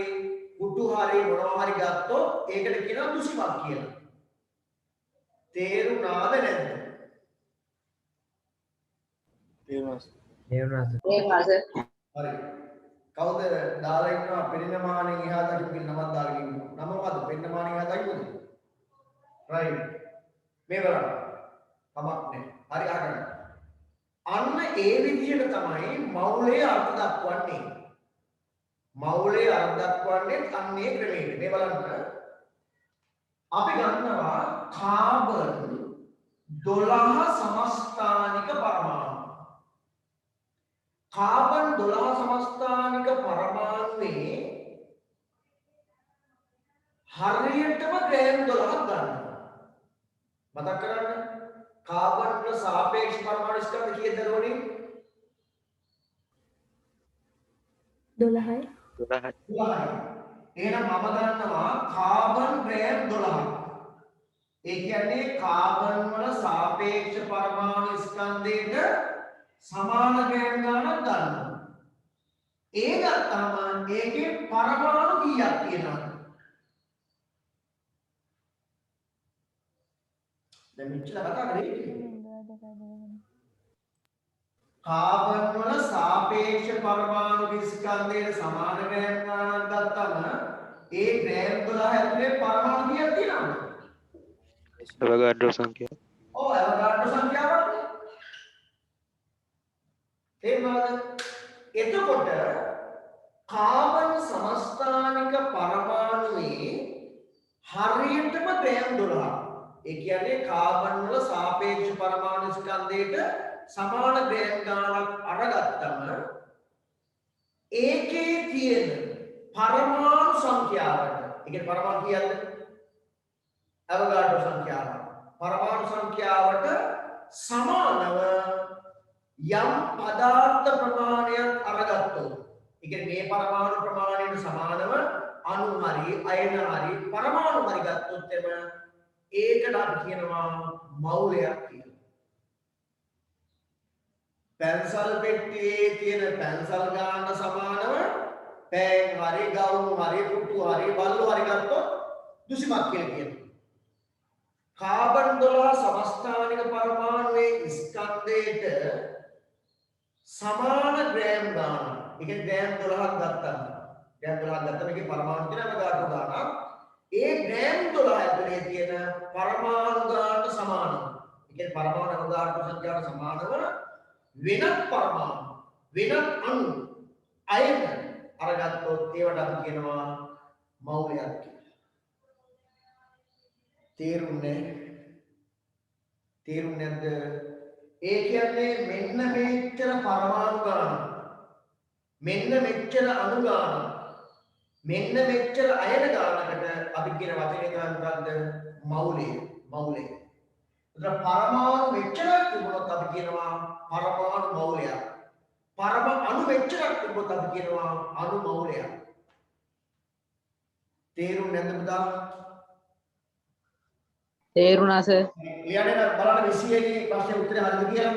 කුටු හරි මොනවා හරි ගත්තොත් ඒකට කියනවා දුසිමක් කියලා. තේරුණාද නැද්ද? තේරුණා සර්. හරි. කවුද දාලා ඉන්නවා පෙන්නමානෙන් එහා දකින්න කියලා නමක් දාගෙන ඉන්නවා. නම මොකද්ද? පෙන්නමානෙන් එහා දකින්නද? රයිට්. මේ බලන්න. කමක් නැහැ. හරි අහගන්න. අන්න ඒ විදිහට තමයි මෞලයේ අර්ථ දක්වන්නේ. මෞලයේ අර්ථ දක්වන්නේ අන්නේ ක්‍රමයට. මේ බලන්න. අපි ගන්නවා කාබන් 12 සමස්ථානික පරමාණු. කාබන් 12 සමස්ථානික පරමාණුවේ හරියටම ග්‍රෑම් 12ක් ගන්නවා. මතක් කරගන්න. කාබන් වල සාපේක්ෂ පරමාණු ස්කන්ධ කීයද දරුවනේ? 12යි. 12යි. එහෙනම් මම ගන්නවා කාබන් ග්‍රෑම් 12ක්. ඒ කියන්නේ කාබන් වල සාපේක්ෂ පරමාණු ස්කන්ධයට සමාන ග්‍රෑම් ගණනක් ගන්නවා. ඒ ගත්තාම ඒකේ පරමාණු කීයක් තියෙනවද? දැන් මෙච්චර කතා කරේ. කාබන් වල සාපේක්ෂ පරමාණු ස්කන්ධයට සමාන ග්‍රෑම් ගණනක් ගත්තම ඒ ග්‍රෑම් 12 ඇතුලේ පරමාණු කීයක් තියෙනවද? අවගාඩ්‍රෝ සංඛ්‍යාව. ඔව් අවගාඩ්‍රෝ සංඛ්‍යාවක් නේ. තේරුණාද? එතකොට කාබන් සමස්ථානික පරමාණුවේ හරියටම ග්‍රෑම් 12. ඒ කියන්නේ කාබන් වල සාපේක්ෂ පරමාණු ස්කන්ධයට සමාන ග්‍රෑම් ගණනක් අරගත්තම ඒකේ තියෙන පරමාණු සංඛ්‍යාවට, ඒ කියන්නේ පරමාණු කීයද? අවගාඩ්‍රෝ සංඛ්‍යාව. පරමාණු සංඛ්‍යාවට සමානව යම් පදාර්ථ ප්‍රමාණයක් අරගත්තොත්, ඒ කියන්නේ මේ පරමාණු ප්‍රමාණයට සමානව අණු හරි අයන හරි පරමාණු හරි ගත්තොත් එම ඒකට අපි කියනවා මෞලයක් කියලා. පැන්සල් පෙට්ටියේ තියෙන පැන්සල් ගානට සමානව පෑන් හරි ගවුම් හරි පුටු හරි බල්ලෝ හරි ගත්තොත් දුසිමක් කියලා කියනවා. කාබන් 12 සමස්ථානික පරමාණුවේ ස්කන්ධයට සමාන ග්‍රෑම් ගානක්. ඒ කියන්නේ ග්‍රෑම් 12ක් ගත්තම ග්‍රෑම් 12ක් ගත්තම ඒකේ පරමාණු තියෙන අවගාඩ්‍රෝ ගානක්. ඒ ග්‍රෑම් 12 ඇතුලේ තියෙන පරමාණු ගානට සමානයි. ඒ කියන්නේ පරමාණු අවගාඩ්‍රෝ සංඛ්‍යාවට සමානව වෙනත් පරමාණු වෙනත් අණු අයන අරගත්තොත් ඒවට අපි කියනවා මෞලයක් කියලා. තේරුන්නේ නැද්ද? ඒ කියන්නේ මෙන්න මෙච්චර පරමාණු ගාන, මෙන්න මෙච්චර අණු ගාන, මෙන්න මෙච්චර අයන ගානකට අපි කියන වචනේ තමයි මොකද්ද? මෞලය. ඒතර පරමාණු මෙච්චරක් තිබුණොත් අපි කියනවා පරමාණු මෞලයක්. අණු මෙච්චරක් තිබුණොත් අපි කියනවා අණු මෞලයක්. තේරුන්නේ නැද්ද පුතා? තේරුණා සර්. ලියන්න බලන්න 21 ප්‍රශ්නේ උත්තරේ හරිද කියලා.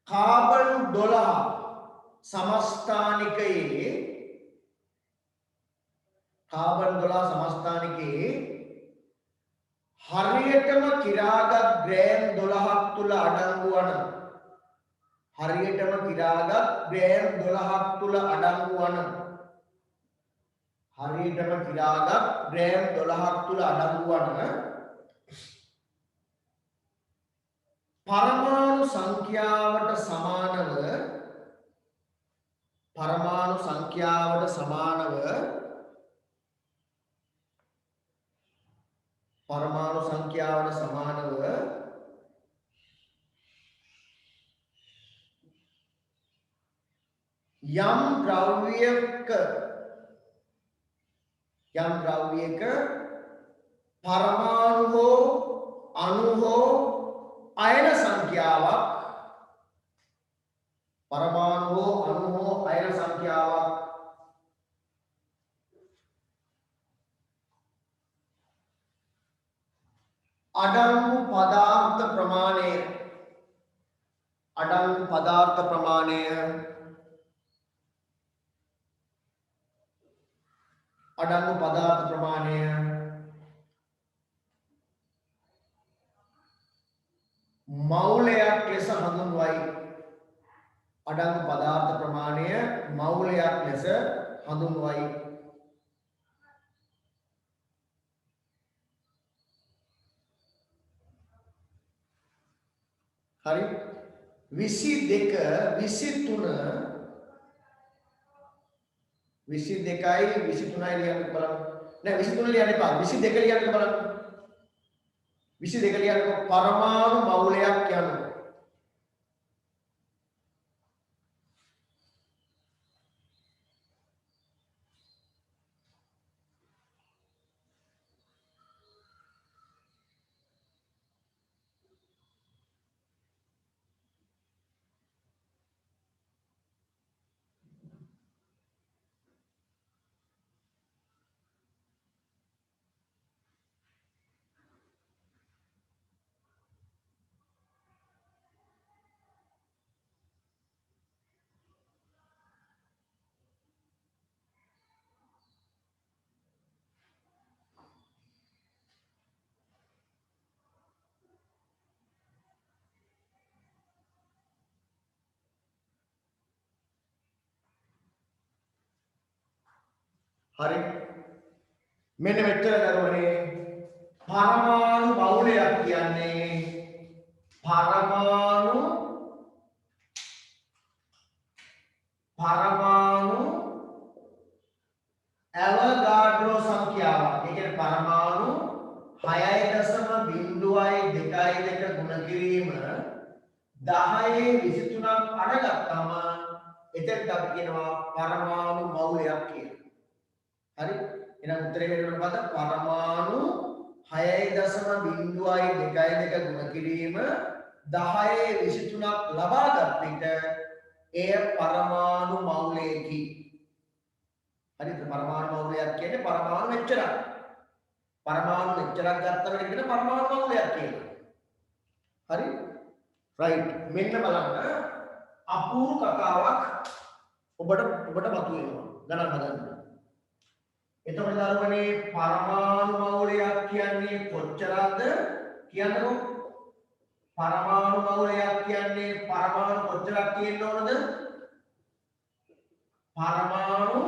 කාබන් 12 සමස්ථානිකයේ හරියටම කිරාගත් ග්‍රෑම් 12ක් තුල අඩංගු වන පරමාණු සංඛ්‍යාවට සමානව යම් ද්‍රව්‍යයක පරමාණු හෝ අණු හෝ අයන සංඛ්‍යාවක් පරමාණු හෝ අණු හෝ අයන සංඛ්‍යාවක් අඩංගු පදාර්ථ ප්‍රමාණය අඩංගු පදාර්ථ ප්‍රමාණය අඩංගු පදාර්ථ ප්‍රමාණය මෞලයක් ලෙස හඳුන්වයි අඩංගු පදාර්ථ ප්‍රමාණය මෞලයක් ලෙස හඳුන්වයි හරි 22 23 22යි 23යි ලියන්න බලන්න නෑ 23 ලියන්න එපා 22 ලියන්න බලන්න 22 ලියන්න පරමාණු මෞලයක් යනවා හරි මෙන්න මෙච්චර දරුවනේ පරමාණු බහුලයක් කියන්නේ පරමාණු ඇවෝගාඩ්‍රෝ සංඛ්‍යාවක් ඒ කියන්නේ පරමාණු 6.0.22 ගුණ කිරීම 10 23ක් අරගත්තම එතෙන්ට අපි කියනවා පරමාණු මෞලයක් කියලා හරි එහෙනම් උත්තරේ වෙනකොට මොකද පරමාණු 6.0.22 ගුණ කිරීම 10 23ක් ලබාගත් විට එය පරමාණු මෞලයකි හරිද පරමාණු මෞලයක් කියන්නේ පරමාණු මෙච්චරක් පරමාණු මෙච්චරක් ගත්තම කියන පරමාණු මෞලයක් කියනවා හරි රයිට් මෙන්න බලන්න අපූර්ව කතාවක් ඔබට මතුවෙනවා ගණන් හදන්න එතකොට දරුවනේ පරමාණු මෞලයක් කියන්නේ කොච්චරද කියන්නකො පරමාණු මෞලයක් කියන්නේ පරමාණු කොච්චරක් තියෙන්න ඕනද පරමාණු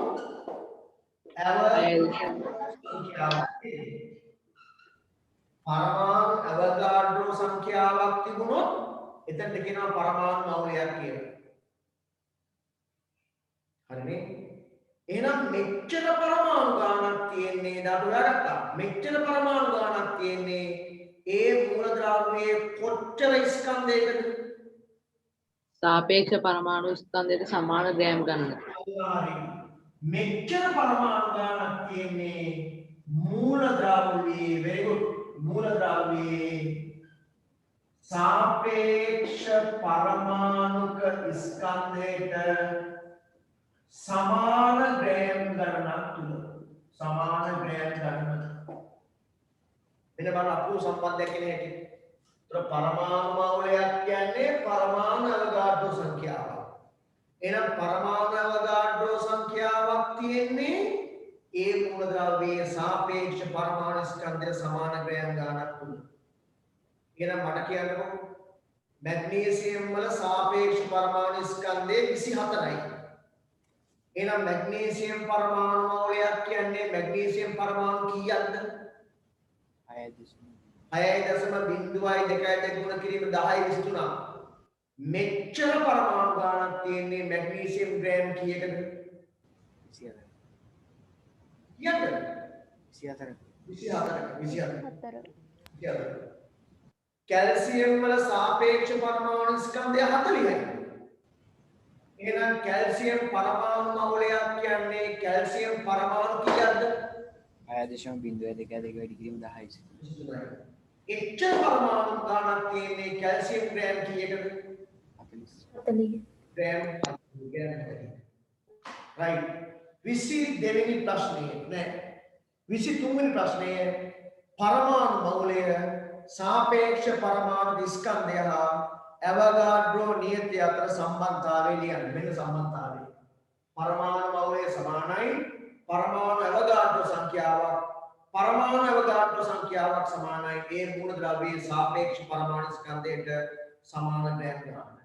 ඇවෝගාඩ්‍රෝ සංඛ්‍යාවක් තිබුණොත් එතනට කියනවා පරමාණු මෞලයක් කියලා හරිනේ එහෙනම් මෙච්චර පරමාණු ගාණක් තියෙන්නේ දාට හොයාගත්තා මෙච්චර පරමාණු ගාණක් තියෙන්නේ ඒ මූලද්‍රව්‍යයේ කොච්චර ස්කන්ධයකද සාපේක්ෂ පරමාණු ස්කන්ධයට සමාන ග්‍රෑම් ගණන මෙච්චර පරමාණු ගාණක් තියෙන්නේ මූලද්‍රව්‍යයේ very good මූලද්‍රව්‍යයේ සාපේක්ෂ පරමාණුක ස්කන්ධයට සමාන ග්‍රෑම් ගණනක් තුල සමාන ග්‍රෑම් ගණන මෙන්න බලන්න අපූ සම්බන්ධයක් කියන හැටි. ඒතර පරමාණු මෞලයක් කියන්නේ පරමාණු අවගාඩ්‍රෝ සංඛ්‍යාවක්. එහෙනම් පරමාණු අවගාඩ්‍රෝ සංඛ්‍යාවක් තියෙන්නේ ඒ මූලද්‍රව්‍යයේ සාපේක්ෂ පරමාණු ස්කන්ධය සමාන ග්‍රෑම් ගණනක් තුල. එහෙනම් මට කියන්නකෝ මැග්නීසියම් වල සාපේක්ෂ පරමාණු ස්කන්ධය 24යි. එහෙනම් මැග්නීසියම් පරමාණු මෞලයක් කියන්නේ මැග්නීසියම් පරමාණු කීයක්ද? 6.0.22 ගුණ කිරීම 10 23. මෙච්චර පරමාණු ගාණක් තියෙන්නේ මැග්නීසියම් ග්‍රෑම් කීයකද? 24. කැල්සියම් වල සාපේක්ෂ පරමාණු ස්කන්ධය 40යි. එහෙනම් කැල්සියම් පරමාණු මෞලයක් කියන්නේ කැල්සියම් පරමාණු කීයක්ද? 6.0.22 වැඩි කිරීම 10යි. එච්චර පරමාණු ගාණක් තියෙන්නේ කැල්සියම් ග්‍රෑම් කීයකද? 40. ග්‍රෑම් 40. right 22 වෙනි ප්‍රශ්නේ නෑ 23 වෙනි ප්‍රශ්නය පරමාණු මවුලය සාපේක්ෂ පරමාණු ස්කන්ධය හා ඇවෝගාඩ්‍රෝ නියතිය අතර සම්බන්ධතාවය ලියන්න. මෙන්න සම්බන්ධතාවය. පරමාණු මවුලය සමානයි පරමාණු ඇවෝගාඩ්‍රෝ සංඛ්‍යාවක් පරමාණු ඇවෝගාඩ්‍රෝ සංඛ්‍යාවක් සමානයි ඒ මූලද්‍රව්‍යයේ සාපේක්ෂ පරමාණු ස්කන්ධයට සමාන ග්‍රෑම් ගන්න.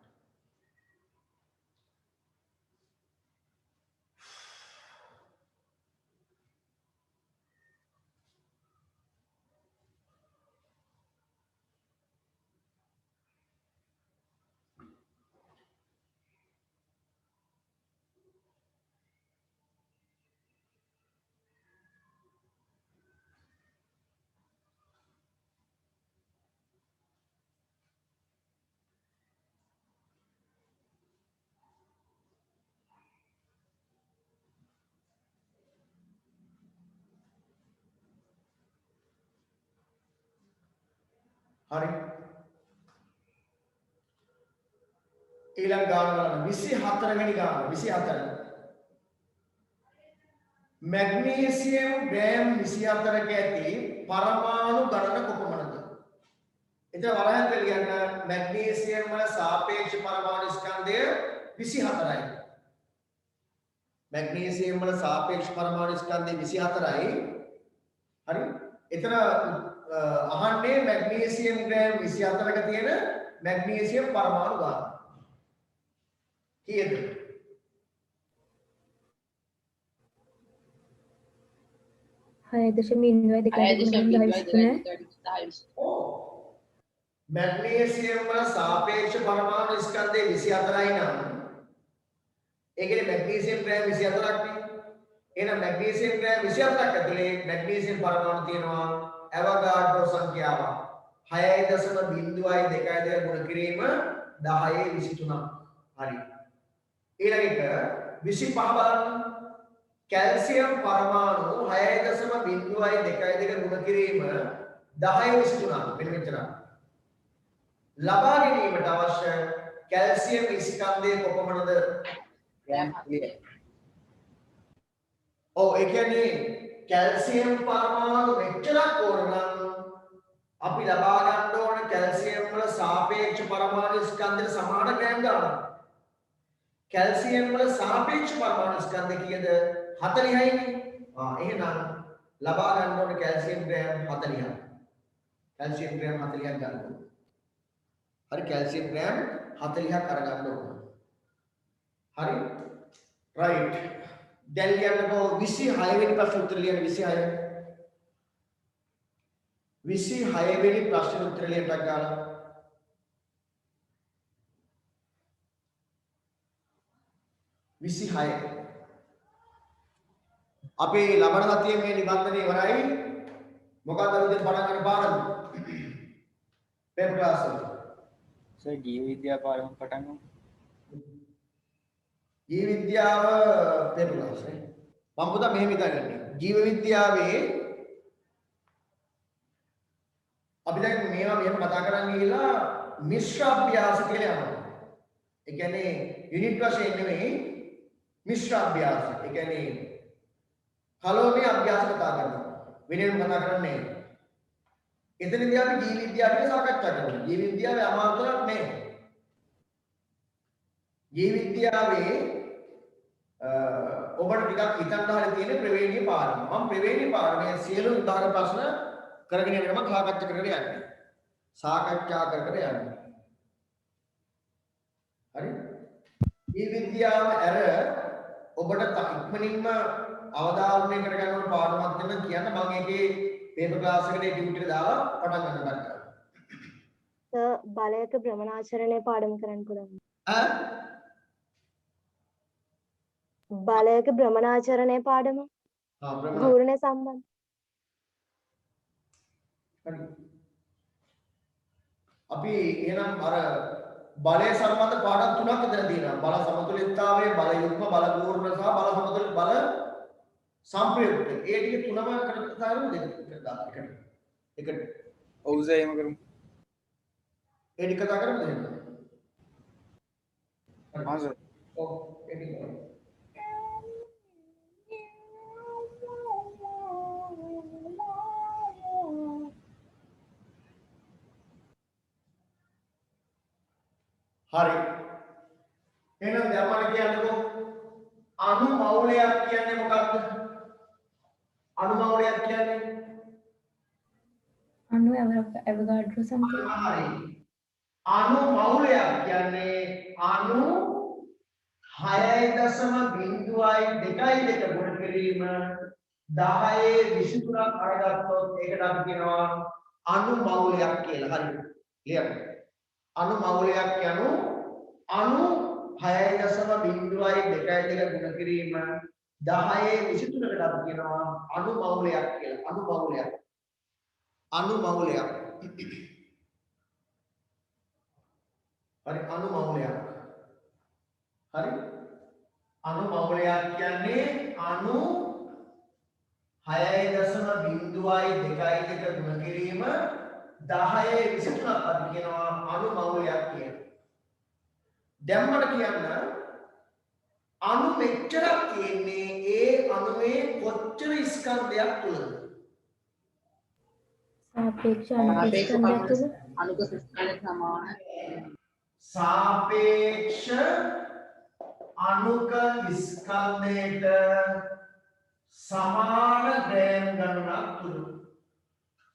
හරි ඊළඟ ගාන බලන්න 24 වෙනි ගාන 24 මැග්නීසියම් ග්‍රෑම් 24ක ඇති පරමාණු ගණන කොපමණද? එතන වරහන් කියන්න මැග්නීසියම් වල සාපේක්ෂ පරමාණු ස්කන්ධය 24යි. මැග්නීසියම් වල සාපේක්ෂ පරමාණු ස්කන්ධය 24යි. හරි එතන අහන්නේ මැග්නීසියම් ග්‍රෑම් 24ක තියෙන මැග්නීසියම් පරමාණු ගාන කීයද? 6.02 මැග්නීසියම් වල සාපේක්ෂ පරමාණු ස්කන්ධය 24යි නම් ඒ කියන්නේ මැග්නීසියම් ග්‍රෑම් 24ක් නේ. එහෙනම් මැග්නීසියම් ග්‍රෑම් 24ක් ඇතුලේ මැග්නීසියම් පරමාණු තියෙනවා ඇවෝගාඩ්‍රෝ සංඛ්‍යාව 6.02 ගුණ කිරීම 1023. හරි. ඊළඟට 25 බලන්න. කැල්සියම් පරමාණු 6.02 ගුණ කිරීම 1023. මෙන්න මෙච්චර. ලබා ගැනීමට අවශ්‍ය කැල්සියම් ස්කන්ධය කොපමණද? ග්‍රෑම් 100. ඔව් ඒ කියන්නේ කැල්සියම් පරමාණු මෙච්චරක් ඕන නම් අපි ලබා ගන්න ඕන කැල්සියම් වල සාපේක්ෂ පරමාණු ස්කන්ධයට සමාන ග්‍රෑම් ගන්න. කැල්සියම් වල සාපේක්ෂ පරමාණු ස්කන්ධ කීයද? 40යි නේ. එහෙනම් ලබා ගන්න ඕන කැල්සියම් ග්‍රෑම් 40ක්. කැල්සියම් ග්‍රෑම් 40ක් ගන්න ඕන. හරි කැල්සියම් ග්‍රෑම් 40ක් අරගන්න ඕන. හරි රයිට් දැන් කියන්නකෝ 26 වෙනි ප්‍රශ්න උත්තර ලියන්න 26 වෙනි ප්‍රශ්න උත්තර ලියන්න ගාලා 26 අපේ ලබන සතියේ මේ නිබන්ධනය ඉවරයි. මොකක්ද උදේ පටන් ගන්න පාඩම? පේපර් ක්ලාස් එක. සර් ජීව විද්‍යාව පාඩම පටන් ගමු. ජීව විද්‍යාව පේපර් ක්ලාස් නේ. මම පුතා මෙහෙම හිතන්නේ. ජීව විද්‍යාවේ අපි දැන් මේවා මෙහෙම කතා කරන් ගිහලා මිශ්‍ර අභ්‍යාස කියලා යනවා. ඒ කියන්නේ යුනිට් වශයෙන් නෙමෙයි මිශ්‍ර අභ්‍යාස. ඒ කියන්නේ කලෝමේ අභ්‍යාස කතා කරනවා. වෙනෙම කතා කරන්නේ. එතනදී අපි ජීව විද්‍යාව ගැන සාකච්ඡා කරනවා. ජීව විද්‍යාවේ අමාරුතරක් නෑ. ජීව විද්‍යාවේ ඔබට ටිකක් හිතන්න හරි තියෙන ප්‍රවේණීය පාඩම. මම ප්‍රවේණීය පාඩමේ සියලු උදාහරණ ප්‍රශ්න කරගෙන යනකම සාකච්ඡා කරගෙන යන්නේ. සාකච්ඡා කර කර යන්නේ. හරි? ජීව විද්‍යාව ඇර ඔබට ඉක්මනින්ම අවධාරණය කරගන්න ඕන පාඩමක් දෙන්න කියන්න මම ඒකේ පේපර් ක්ලාස් එකේ ඩියුටි එක දාලා පටන් ගන්න ගන්නවා. බලයක භ්‍රමණාචරණය පාඩම කරන්න පුළුවන්. බලයක භ්‍රමණාචරණය පාඩම ගුරුනේ සම්බන්ධ. හරි. අපි එහෙනම් අර බලය සම්බන්ධ පාඩම් තුනක් අතර තියෙනවා. බල සමතුලිතතාවය, බල යුග්ම, බල පූර්ණ සහ බල සමතුලිත බල සංප්‍රයුක්ත. ඒ ටික තුනම කරලා දෙන්න. එකට. ඔව් සර් එහෙම කරමු. ඒ ටික කතා කරමුද එහෙනම්? ආ සර්. ඔව් ඒ ටික කරමු. හරි. එහෙනම් දැන් මම කියන්නකෝ අණු මවුලයක් කියන්නේ මොකක්ද? අණු මවුලයක් කියන්නේ අණු ඇවෝගාඩ්‍රෝ සංඛ්‍යාව. හරි. අණු මවුලයක් කියන්නේ අණු 6.02.2 ගුණ කිරීම 1023ක් අරගත්තොත් ඒකට අපි කියනවා අණු මවුලයක් කියලා. හරි. ලියන්න. අණු මවුලයක් කියනු අණු 6.02.2 ගුණ කිරීම 1023කට අපි කියනවා අණු මවුලයක් කියලා. අණු මවුලයක්. අණු මවුලයක්. හරි අණු මවුලයක්. හරි අණු මවුලයක් කියන්නේ අණු 6.02.2 ගුණ කිරීම 1023ක් අපි කියනවා අණු මවුලයක් කියලා. දැන් මට කියන්න අණු මෙච්චරක් තියෙන්නේ ඒ අණුවේ කොච්චර ස්කන්ධයක් තුලද? සාපේක්ෂ අණු ස්කන්ධයක් තුළ අනුක ස්කන්ධ සමාන සාපේක්ෂ අණුක ස්කන්ධයට සමාන ග්‍රෑම් ගණනක් තුල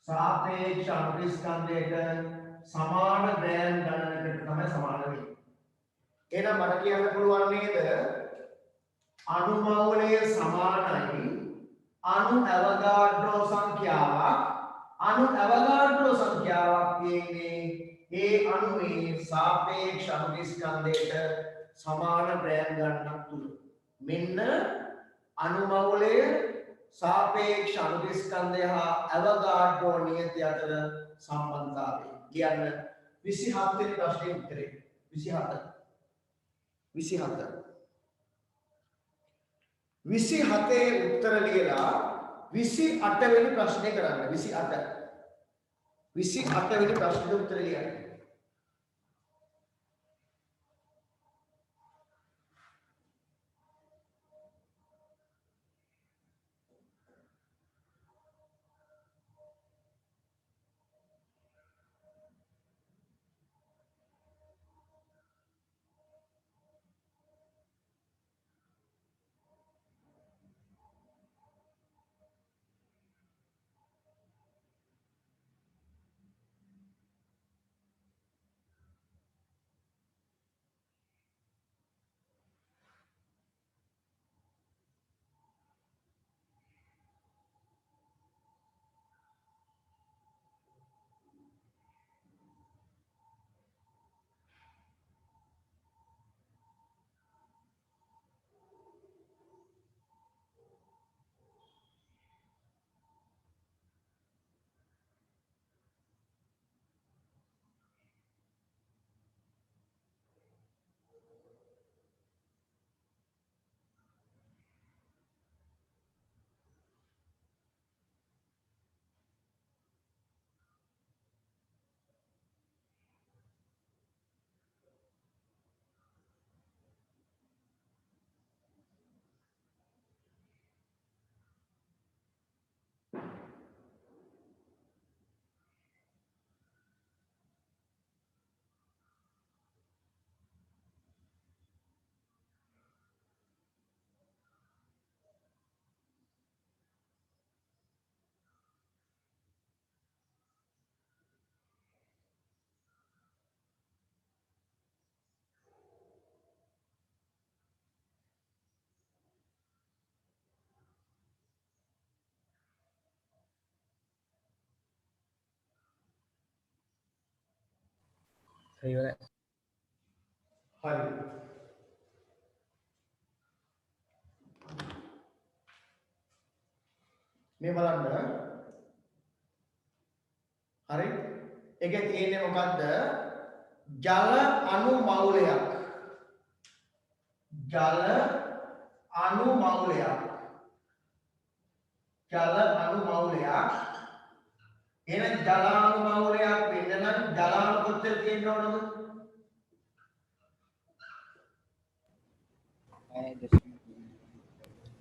සාපේක්ෂ අණුක ස්කන්ධයට සමාන ග්‍රෑම් ගණනකට තමයි සමාන වෙන්නේ. එහෙනම් මට කියන්න පුළුවන් නේද අණු මවුලය සමානයි අණු ඇවෝගාඩ්‍රෝ සංඛ්‍යාවක්. අණු ඇවෝගාඩ්‍රෝ සංඛ්‍යාවක් කියන්නේ ඒ අණුවේ සාපේක්ෂ අණු ස්කන්ධයට සමාන ග්‍රෑම් ගණනක් තුල. මෙන්න අණු මවුලය සාපේක්ෂ අණු ස්කන්ධය හා ඇවෝගාඩ්‍රෝ නියතිය අතර සම්බන්ධතාවය. කියන්න 27 වෙනි ප්‍රශ්නේ උත්තරේ 27 උත්තර ලියලා 28 වෙනි ප්‍රශ්නේ කරන්න. 28 වෙනි ප්‍රශ්නෙට උත්තර ලියන්න. ඉවරයි. හරි. මේ බලන්න. හරි. ඒකේ තියෙන්නේ මොකද්ද? ජල අණු මවුලයක්. ජල අණු මවුලයක්. ජල අණු මවුලයක්. එහෙනම් ජලාණු මවුලයක් වෙන්න නම් ජලාණු කොච්චර තියෙන්න ඕනද? 6.3.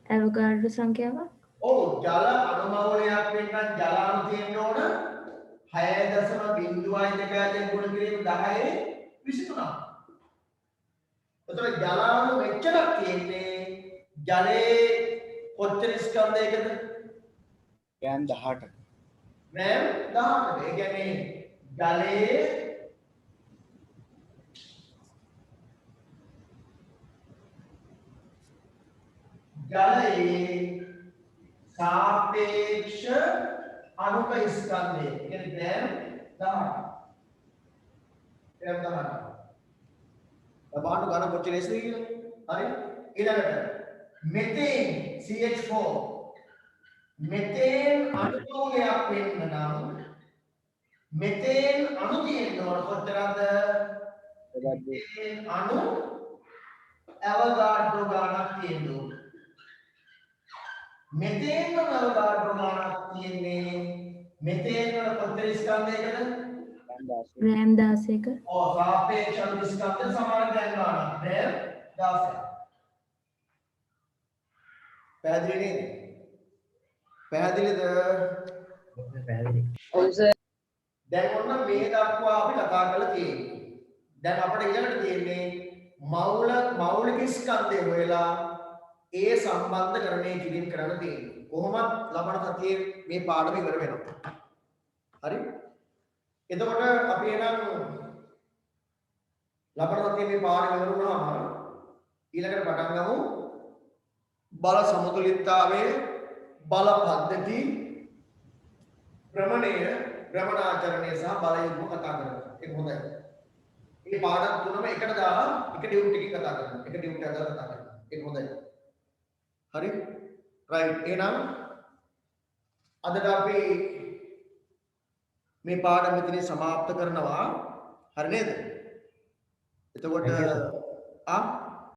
ඇවෝගාඩ්‍රෝ සංඛ්‍යාවක්. ඔව් ජල අණුමවුලයක් වෙන්න නම් ජලාණු තියෙන්න ඕන 6.02 ගුණ කිරීම 10 23. එතකොට ජලාණු මෙච්චරක් තියෙන්නේ ජලයේ කොච්චර ස්කන්ධයකද? ග්‍රෑම් 18ක. ග්‍රෑම් 18ක. ඒ කියන්නේ ජලයේ सापेक्ष अणुक स्कंदे यानी ग्राम 10 ग्राम 10 बाणु गाना කොච්චර එසද කියලා හරි ඊළඟට මෙතේන් CH4 මෙතේන් අණුකෝලයක් වෙන්න නම් මෙතේන් අණු තියෙන්න ඕන කොච්චරද මෙතේන් අණු ඇවෝගාඩ්‍රෝ ගානක් තියෙන්න ඕන මෙතේන් ඇවෝගාඩ්‍රෝ ගානක් තියෙන්නේ මෙතේන් වල කොච්චර ස්කන්ධයකද ග්‍රෑම් 16ක. और सापेक्ष अणु स्कंध समान ग्राम गානක් ग्राम 16 පැහැදිලි නේද පැහැදිලිද පැහැදිලි. ඔව් සර්. දැන් ඔන්න මේ දක්වා අපි කතා කරලා තියෙන්නේ දැන් අපිට ඊළඟට තියෙන්නේ මෞලික ස්කන්ධය හොයලා ඒ සම්බන්ධකරණය කිරීම කරන්න තියෙන්නේ කොහොමද ලබන සතියේ මේ පාඩම ඉවර වෙනවා හරි එතකොට අපි එනම් ලබන සතියේ මේ පාඩම ඉවර වුණාම ඊළඟට පටන් ගමු බල සමතුලිතතාවයේ බල පද්ධති භ්‍රමණය භ්‍රමණාචරණය සහ බල යුගම කතා කරනවා ඒක හොඳයි මේ පාඩම් තුනම එකට දාලා එක ඩියුට් එකකින් කතා කරනවා එක ඩියුට් එකක් දාලා කතා කරනවා ඒක හොඳයි හරි රයිට් එහෙනම් අදට අපි මේ පාඩම මෙතනින් સમાપ્ત කරනවා හරි නේද එතකොට